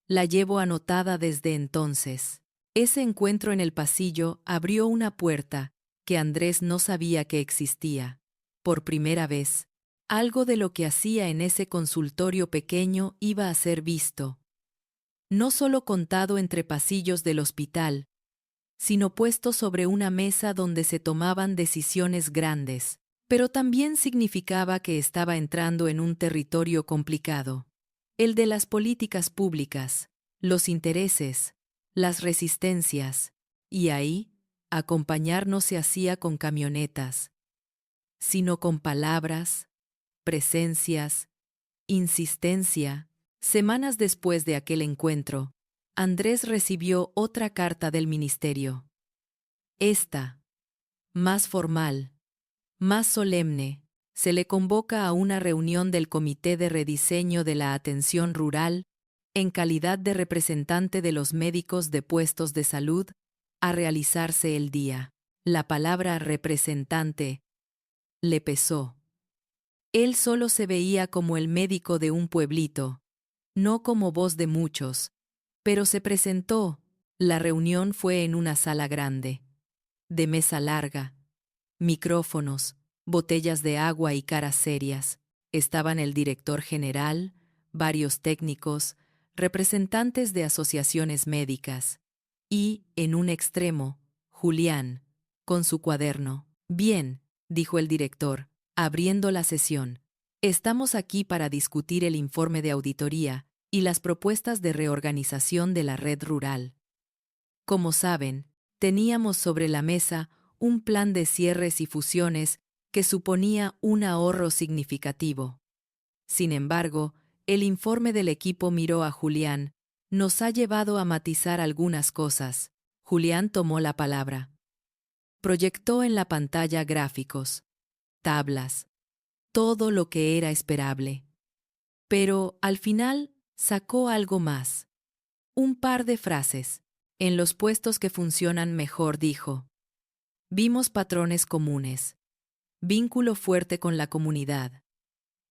la llevo anotada desde entonces. Ese encuentro en el pasillo abrió una puerta que Andrés no sabía que existía. Por primera vez, algo de lo que hacía en ese consultorio pequeño iba a ser visto. No solo contado entre pasillos del hospital, sino puesto sobre una mesa donde se tomaban decisiones grandes, pero también significaba que estaba entrando en un territorio complicado, el de las políticas públicas, los intereses, las resistencias, y ahí, acompañar no se hacía con camionetas, sino con palabras, presencias, insistencia. Semanas después de aquel encuentro, Andrés recibió otra carta del ministerio. Esta, más formal, más solemne, se le convoca a una reunión del Comité de Rediseño de la Atención Rural, en calidad de representante de los médicos de puestos de salud, a realizarse el día. La palabra representante le pesó. Él solo se veía como el médico de un pueblito, no como voz de muchos, pero se presentó. La reunión fue en una sala grande, de mesa larga, micrófonos, botellas de agua y caras serias. Estaban el director general, varios técnicos, representantes de asociaciones médicas, y, en un extremo, Julián, con su cuaderno. Bien, dijo el director, abriendo la sesión. Estamos aquí para discutir el informe de auditoría y las propuestas de reorganización de la red rural. Como saben, teníamos sobre la mesa un plan de cierres y fusiones que suponía un ahorro significativo. Sin embargo, el informe del equipo miró a Julián. Nos ha llevado a matizar algunas cosas. Julián tomó la palabra. Proyectó en la pantalla gráficos, tablas, todo lo que era esperable. Pero, al final, sacó algo más. Un par de frases. En los puestos que funcionan mejor, dijo. Vimos patrones comunes. Vínculo fuerte con la comunidad.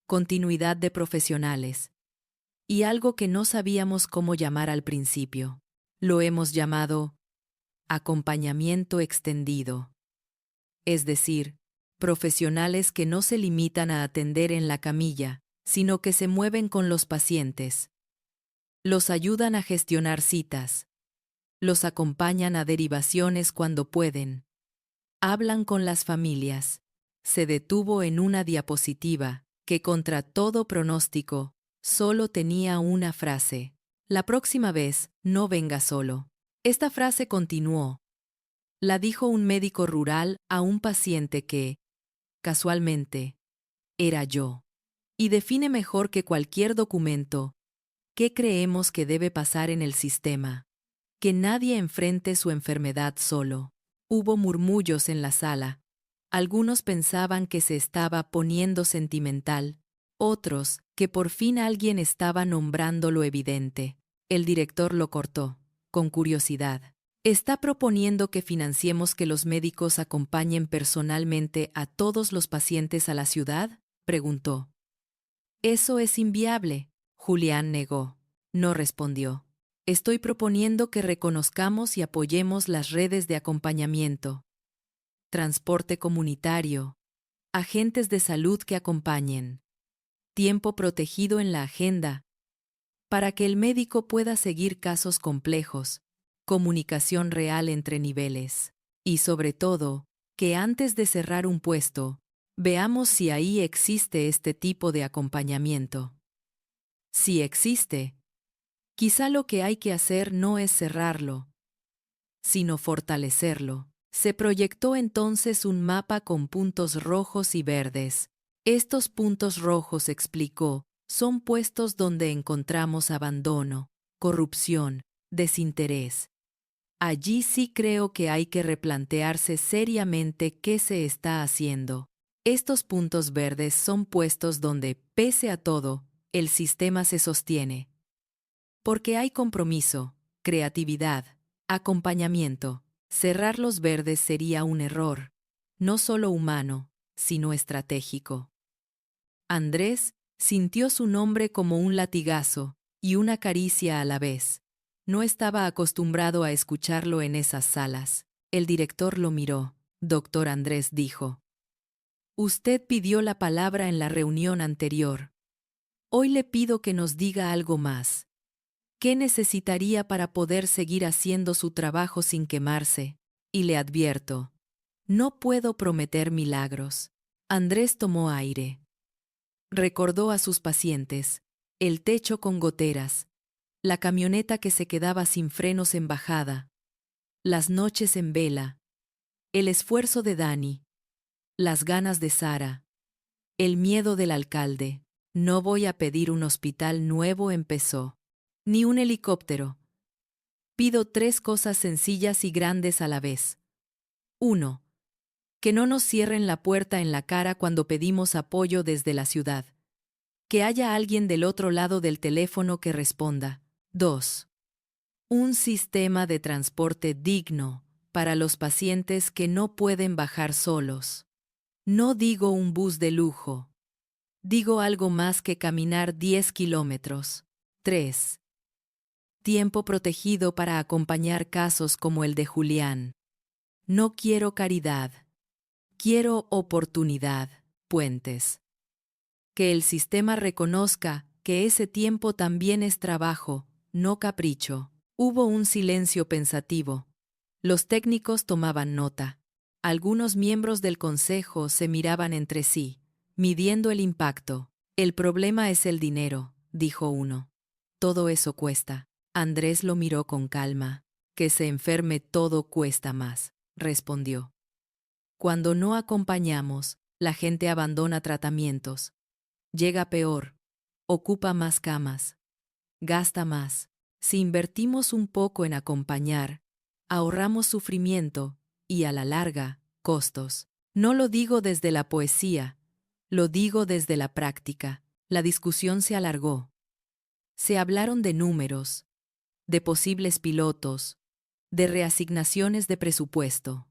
Continuidad de profesionales. Y algo que no sabíamos cómo llamar al principio. Lo hemos llamado acompañamiento extendido. Es decir, profesionales que no se limitan a atender en la camilla, sino que se mueven con los pacientes. Los ayudan a gestionar citas. Los acompañan a derivaciones cuando pueden. Hablan con las familias. Se detuvo en una diapositiva que, contra todo pronóstico, solo tenía una frase. La próxima vez, no venga solo. Esta frase continuó. La dijo un médico rural a un paciente que, casualmente, era yo. Y define mejor que cualquier documento qué creemos que debe pasar en el sistema. Que nadie enfrente su enfermedad solo. Hubo murmullos en la sala. Algunos pensaban que se estaba poniendo sentimental, otros que por fin alguien estaba nombrando lo evidente. El director lo cortó, con curiosidad. ¿Está proponiendo que financiemos que los médicos acompañen personalmente a todos los pacientes a la ciudad?, preguntó. Eso es inviable. Julián negó. No respondió. Estoy proponiendo que reconozcamos y apoyemos las redes de acompañamiento. Transporte comunitario. Agentes de salud que acompañen. Tiempo protegido en la agenda. Para que el médico pueda seguir casos complejos. Comunicación real entre niveles. Y sobre todo, que antes de cerrar un puesto, veamos si ahí existe este tipo de acompañamiento. Si existe, quizá lo que hay que hacer no es cerrarlo, sino fortalecerlo. Se proyectó entonces un mapa con puntos rojos y verdes. Estos puntos rojos, explicó, son puestos donde encontramos abandono, corrupción, desinterés. Allí sí creo que hay que replantearse seriamente qué se está haciendo. Estos puntos verdes son puestos donde, pese a todo, el sistema se sostiene. Porque hay compromiso, creatividad, Acompañamiento. Cerrar los verdes sería un error, no solo humano, sino estratégico. Andrés sintió su nombre como un latigazo y una caricia a la vez. No estaba acostumbrado a escucharlo en esas salas. El director lo miró. Doctor Andrés dijo: Usted pidió la palabra en la reunión anterior. Hoy le pido que nos diga algo más. ¿Qué necesitaría para poder seguir haciendo su trabajo sin quemarse? Y le advierto, no puedo prometer milagros. Andrés tomó aire. Recordó a sus pacientes, el techo con goteras, la camioneta que se quedaba sin frenos en bajada, las noches en vela, el esfuerzo de Dani, las ganas de Sara, el miedo del alcalde. No voy a pedir un hospital nuevo, empezó. Ni un helicóptero. Pido 3 cosas sencillas y grandes a la vez. 1. Que no nos cierren la puerta en la cara cuando pedimos apoyo desde la ciudad. Que haya alguien del otro lado del teléfono que responda. 2. Un sistema de transporte digno para los pacientes que no pueden bajar solos. No digo un bus de lujo. Digo algo más que caminar 10 kilómetros. 3. Tiempo protegido para acompañar casos como el de Julián. No quiero caridad. Quiero oportunidad, puentes. Que el sistema reconozca que ese tiempo también es trabajo, no capricho. Hubo un silencio pensativo. Los técnicos tomaban nota. Algunos miembros del consejo se miraban entre sí, midiendo el impacto. El problema es el dinero, dijo uno. Todo eso cuesta. Andrés lo miró con calma. Que se enferme todo cuesta más, respondió. Cuando no acompañamos, la gente abandona tratamientos. Llega peor. Ocupa más camas. Gasta más. Si invertimos un poco en acompañar, ahorramos sufrimiento y, a la larga, costos. No lo digo desde la poesía, lo digo desde la práctica. La discusión se alargó. Se hablaron de números, de posibles pilotos, de reasignaciones de presupuesto.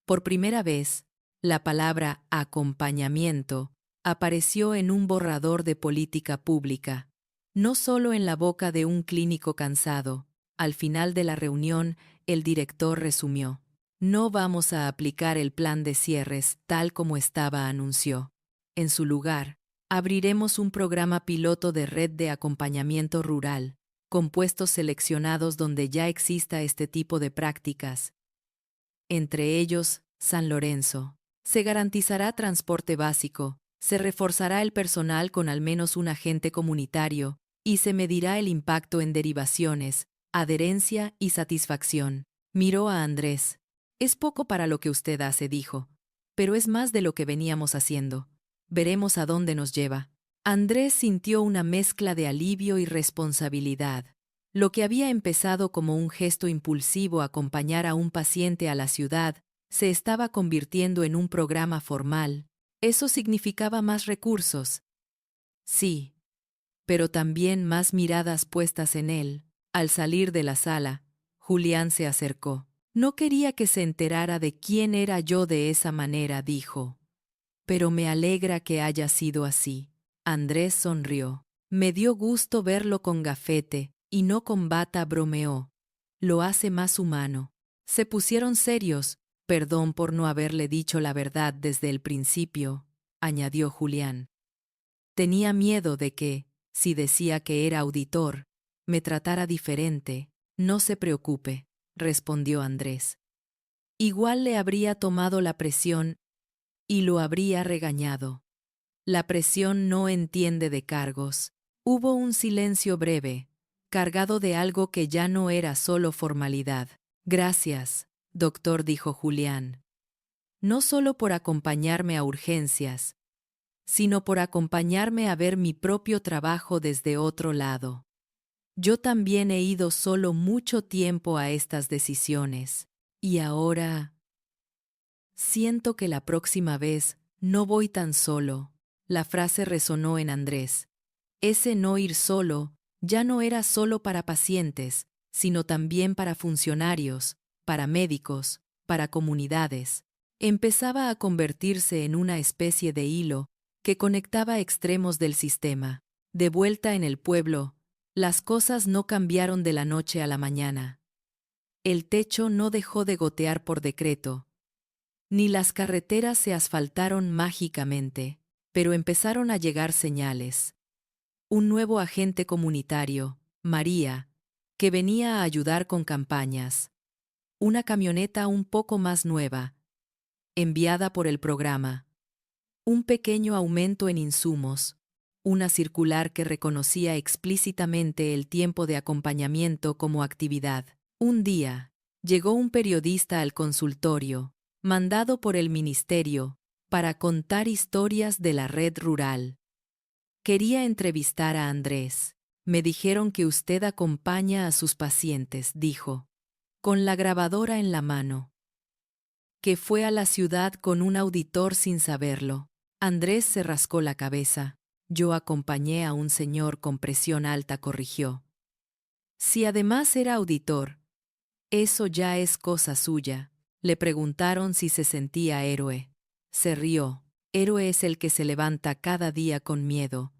Por primera vez, la palabra acompañamiento apareció en un borrador de política pública, no solo en la boca de un clínico cansado. Al final de la reunión, el director resumió: no vamos a aplicar el plan de cierres tal como estaba, anunció. En su lugar, abriremos un programa piloto de red de acompañamiento rural, con puestos seleccionados donde ya exista este tipo de prácticas. Entre ellos, San Lorenzo. Se garantizará transporte básico, se reforzará el personal con al menos un agente comunitario, y se medirá el impacto en derivaciones, adherencia y satisfacción. Miró a Andrés. Es poco para lo que usted hace, dijo, pero es más de lo que veníamos haciendo. Veremos a dónde nos lleva. Andrés sintió una mezcla de alivio y responsabilidad. Lo que había empezado como un gesto impulsivo, acompañar a un paciente a la ciudad, se estaba convirtiendo en un programa formal. Eso significaba más recursos. Sí, pero también más miradas puestas en él. Al salir de la sala, Julián se acercó. No quería que se enterara de quién era yo de esa manera, dijo. Pero me alegra que haya sido así. Andrés sonrió. Me dio gusto verlo con gafete y no con bata, bromeó. Lo hace más humano. Se pusieron serios. Perdón por no haberle dicho la verdad desde el principio, añadió Julián. Tenía miedo de que, si decía que era auditor, me tratara diferente. No se preocupe, respondió Andrés. Igual le habría tomado la presión y lo habría regañado. La presión no entiende de cargos. Hubo un silencio breve, cargado de algo que ya no era solo formalidad. Gracias, doctor, dijo Julián. No solo por acompañarme a urgencias, sino por acompañarme a ver mi propio trabajo desde otro lado. Yo también he ido solo mucho tiempo a estas decisiones, y ahora siento que la próxima vez no voy tan solo. La frase resonó en Andrés. Ese no ir solo ya no era solo para pacientes, sino también para funcionarios, para médicos, para comunidades. Empezaba a convertirse en una especie de hilo que conectaba extremos del sistema. De vuelta en el pueblo, las cosas no cambiaron de la noche a la mañana. El techo no dejó de gotear por decreto, ni las carreteras se asfaltaron mágicamente, pero empezaron a llegar señales. Un nuevo agente comunitario, María, que venía a ayudar con campañas. Una camioneta un poco más nueva, enviada por el programa. Un pequeño aumento en insumos, una circular que reconocía explícitamente el tiempo de acompañamiento como actividad. Un día, llegó un periodista al consultorio, mandado por el ministerio, para contar historias de la red rural. Quería entrevistar a Andrés. Me dijeron que usted acompaña a sus pacientes, dijo, con la grabadora en la mano. Que fue a la ciudad con un auditor sin saberlo. Andrés se rascó la cabeza. Yo acompañé a un señor con presión alta, corrigió. Si además era auditor, eso ya es cosa suya. Le preguntaron si se sentía héroe. Se rió. Héroe es el que se levanta cada día con miedo.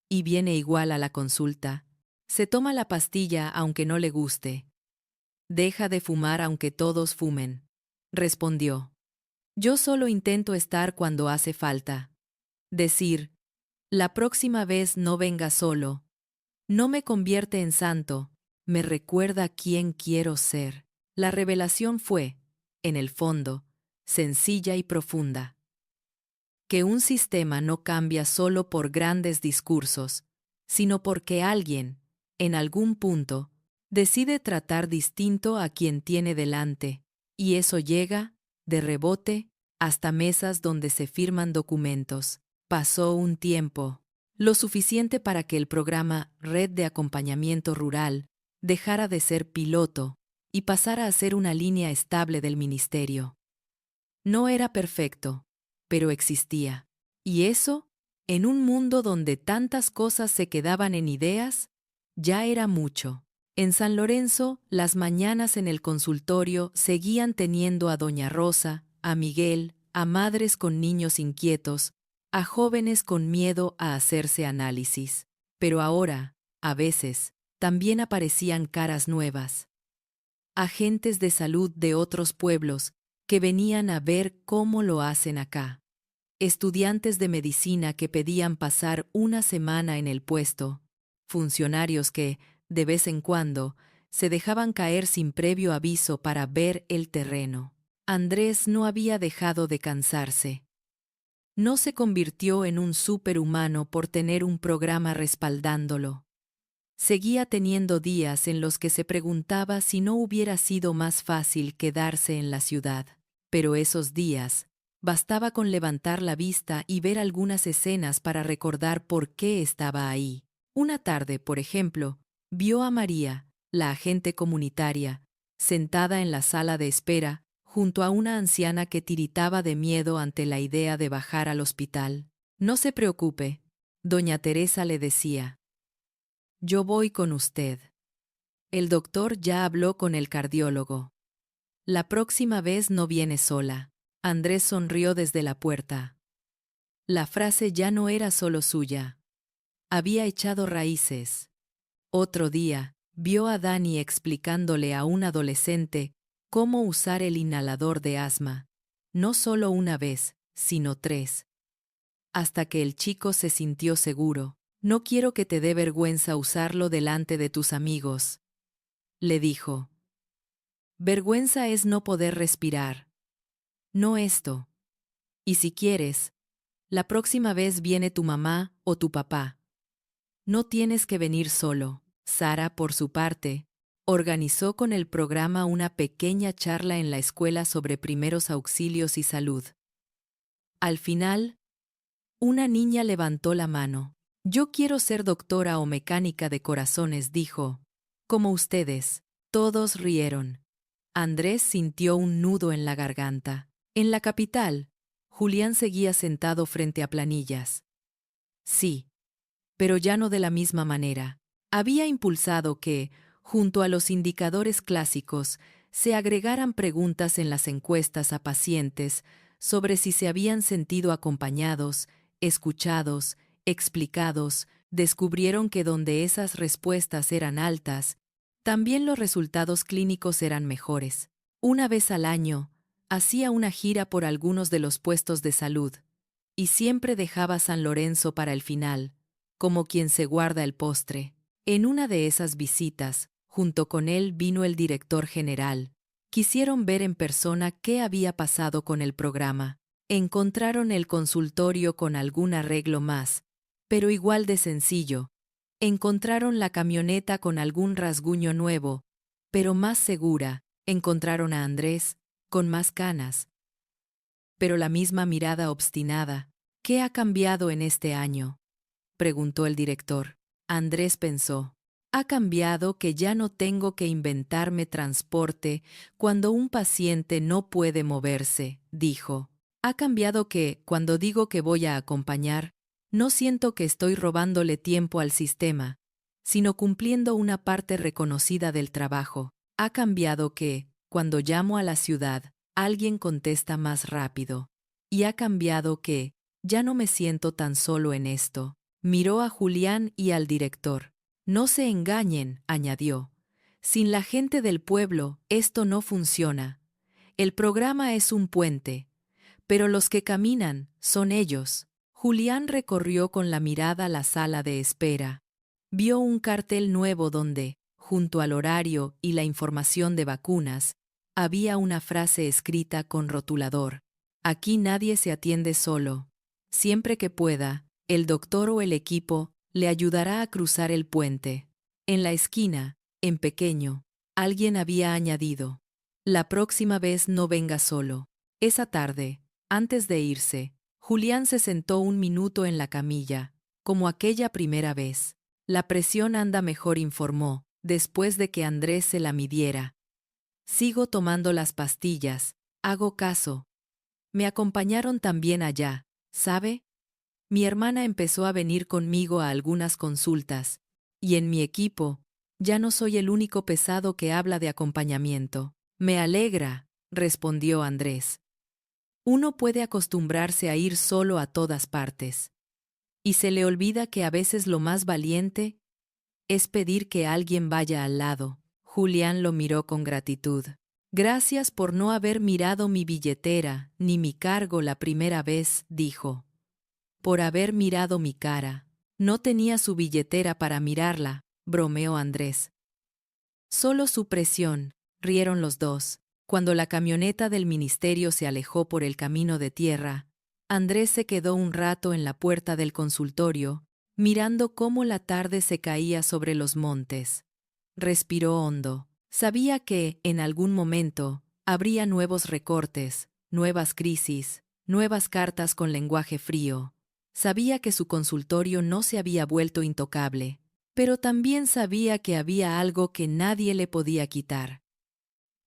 Y viene igual a la consulta. Se toma la pastilla aunque no le guste. Deja de fumar aunque todos fumen. Respondió. Yo solo intento estar cuando hace falta. Decir, la próxima vez no venga solo. No me convierte en santo, me recuerda quién quiero ser. La revelación fue, en el fondo, sencilla y profunda. Que un sistema no cambia solo por grandes discursos, sino porque alguien, en algún punto, decide tratar distinto a quien tiene delante, y eso llega, de rebote, hasta mesas donde se firman documentos. Pasó un tiempo, lo suficiente para que el programa Red de Acompañamiento Rural dejara de ser piloto y pasara a ser una línea estable del ministerio. No era perfecto, pero existía. Y eso, en un mundo donde tantas cosas se quedaban en ideas, ya era mucho. En San Lorenzo, las mañanas en el consultorio seguían teniendo a Doña Rosa, a Miguel, a madres con niños inquietos, a jóvenes con miedo a hacerse análisis. Pero ahora, a veces, también aparecían caras nuevas. Agentes de salud de otros pueblos que venían a ver cómo lo hacen acá. Estudiantes de medicina que pedían pasar una semana en el puesto. Funcionarios que, de vez en cuando, se dejaban caer sin previo aviso para ver el terreno. Andrés no había dejado de cansarse. No se convirtió en un superhumano por tener un programa respaldándolo. Seguía teniendo días en los que se preguntaba si no hubiera sido más fácil quedarse en la ciudad. Pero esos días, bastaba con levantar la vista y ver algunas escenas para recordar por qué estaba ahí. Una tarde, por ejemplo, vio a María, la agente comunitaria, sentada en la sala de espera, junto a una anciana que tiritaba de miedo ante la idea de bajar al hospital. No se preocupe, doña Teresa le decía. Yo voy con usted. El doctor ya habló con el cardiólogo. La próxima vez no viene sola. Andrés sonrió desde la puerta. La frase ya no era solo suya. Había echado raíces. Otro día, vio a Dani explicándole a un adolescente cómo usar el inhalador de asma, no solo una vez, sino 3. Hasta que el chico se sintió seguro. No quiero que te dé vergüenza usarlo delante de tus amigos, le dijo. Vergüenza es no poder respirar. No esto. Y si quieres, la próxima vez viene tu mamá o tu papá. No tienes que venir solo. Sara, por su parte, organizó con el programa una pequeña charla en la escuela sobre primeros auxilios y salud. Al final, una niña levantó la mano. Yo quiero ser doctora o mecánica de corazones, dijo. Como ustedes. Todos rieron. Andrés sintió un nudo en la garganta. En la capital, Julián seguía sentado frente a planillas. Sí, pero ya no de la misma manera. Había impulsado que junto a los indicadores clásicos, se agregaran preguntas en las encuestas a pacientes sobre si se habían sentido acompañados, escuchados, explicados, descubrieron que donde esas respuestas eran altas, también los resultados clínicos eran mejores. Una vez al año, hacía una gira por algunos de los puestos de salud, y siempre dejaba San Lorenzo para el final, como quien se guarda el postre. En una de esas visitas, junto con él vino el director general. Quisieron ver en persona qué había pasado con el programa. Encontraron el consultorio con algún arreglo más, pero igual de sencillo. Encontraron la camioneta con algún rasguño nuevo, pero más segura. Encontraron a Andrés, con más canas, pero la misma mirada obstinada. ¿Qué ha cambiado en este año?, preguntó el director. Andrés pensó. Ha cambiado que ya no tengo que inventarme transporte cuando un paciente no puede moverse, dijo. Ha cambiado que, cuando digo que voy a acompañar, no siento que estoy robándole tiempo al sistema, sino cumpliendo una parte reconocida del trabajo. Ha cambiado que, cuando llamo a la ciudad, alguien contesta más rápido. Y ha cambiado que, ya no me siento tan solo en esto. Miró a Julián y al director. No se engañen, añadió. Sin la gente del pueblo, esto no funciona. El programa es un puente, pero los que caminan son ellos. Julián recorrió con la mirada la sala de espera. Vio un cartel nuevo donde, junto al horario y la información de vacunas, había una frase escrita con rotulador. Aquí nadie se atiende solo. Siempre que pueda, el doctor o el equipo le ayudará a cruzar el puente. En la esquina, en pequeño, alguien había añadido: la próxima vez no venga solo. Esa tarde, antes de irse, Julián se sentó un minuto en la camilla, como aquella primera vez. La presión anda mejor, informó, después de que Andrés se la midiera. Sigo tomando las pastillas, hago caso. Me acompañaron también allá, ¿sabe? Mi hermana empezó a venir conmigo a algunas consultas, y en mi equipo, ya no soy el único pesado que habla de acompañamiento. Me alegra, respondió Andrés. Uno puede acostumbrarse a ir solo a todas partes. Y se le olvida que a veces lo más valiente es pedir que alguien vaya al lado. Julián lo miró con gratitud. Gracias por no haber mirado mi billetera ni mi cargo la primera vez, dijo. Por haber mirado mi cara. No tenía su billetera para mirarla, bromeó Andrés. Solo su presión, rieron los dos. Cuando la camioneta del ministerio se alejó por el camino de tierra, Andrés se quedó un rato en la puerta del consultorio, mirando cómo la tarde se caía sobre los montes. Respiró hondo. Sabía que, en algún momento, habría nuevos recortes, nuevas crisis, nuevas cartas con lenguaje frío. Sabía que su consultorio no se había vuelto intocable, pero también sabía que había algo que nadie le podía quitar: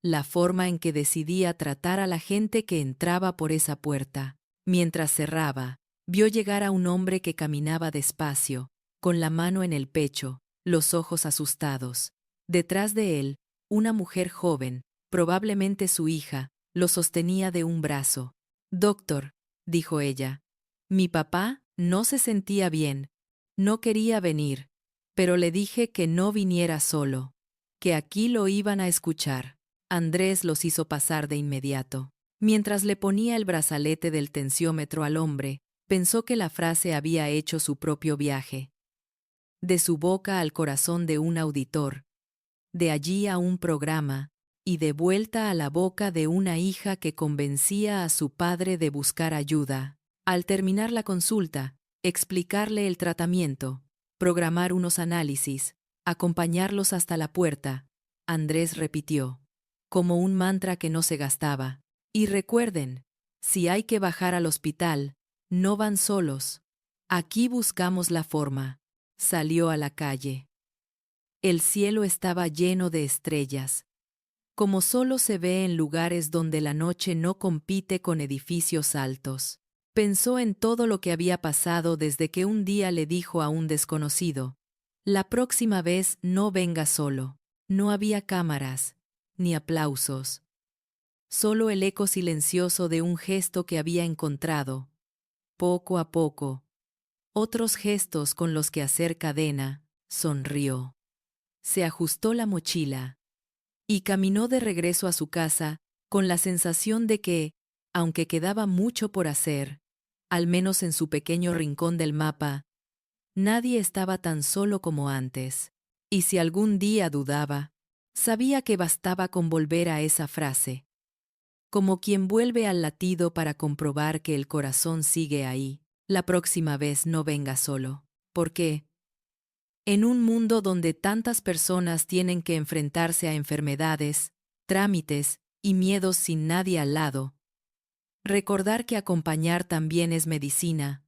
la forma en que decidía tratar a la gente que entraba por esa puerta. Mientras cerraba, vio llegar a un hombre que caminaba despacio, con la mano en el pecho, los ojos asustados. Detrás de él, una mujer joven, probablemente su hija, lo sostenía de un brazo. «Doctor», dijo ella, «mi papá no se sentía bien. No quería venir, pero le dije que no viniera solo, que aquí lo iban a escuchar». Andrés los hizo pasar de inmediato. Mientras le ponía el brazalete del tensiómetro al hombre, pensó que la frase había hecho su propio viaje. De su boca al corazón de un auditor, de allí a un programa, y de vuelta a la boca de una hija que convencía a su padre de buscar ayuda. Al terminar la consulta, explicarle el tratamiento, programar unos análisis, acompañarlos hasta la puerta, Andrés repitió, como un mantra que no se gastaba: y recuerden, si hay que bajar al hospital, no van solos. Aquí buscamos la forma. Salió a la calle. El cielo estaba lleno de estrellas, como solo se ve en lugares donde la noche no compite con edificios altos. Pensó en todo lo que había pasado desde que un día le dijo a un desconocido: la próxima vez no venga solo. No había cámaras, ni aplausos. Solo el eco silencioso de un gesto que había encontrado, poco a poco. Otros gestos con los que hacer cadena, sonrió. Se ajustó la mochila y caminó de regreso a su casa con la sensación de que, aunque quedaba mucho por hacer, al menos en su pequeño rincón del mapa, nadie estaba tan solo como antes. Y si algún día dudaba, sabía que bastaba con volver a esa frase. Como quien vuelve al latido para comprobar que el corazón sigue ahí. La próxima vez no venga solo. ¿Por qué? En un mundo donde tantas personas tienen que enfrentarse a enfermedades, trámites y miedos sin nadie al lado, recordar que acompañar también es medicina,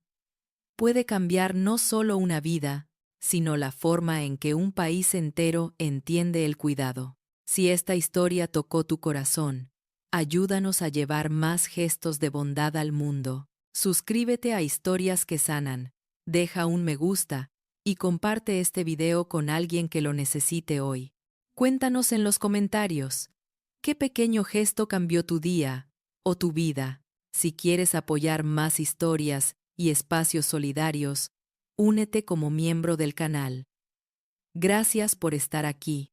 puede cambiar no solo una vida, sino la forma en que un país entero entiende el cuidado. Si esta historia tocó tu corazón, ayúdanos a llevar más gestos de bondad al mundo. Suscríbete a Historias que Sanan, deja un me gusta y comparte este video con alguien que lo necesite hoy. Cuéntanos en los comentarios, ¿qué pequeño gesto cambió tu día o tu vida? Si quieres apoyar más historias y espacios solidarios, únete como miembro del canal. Gracias por estar aquí.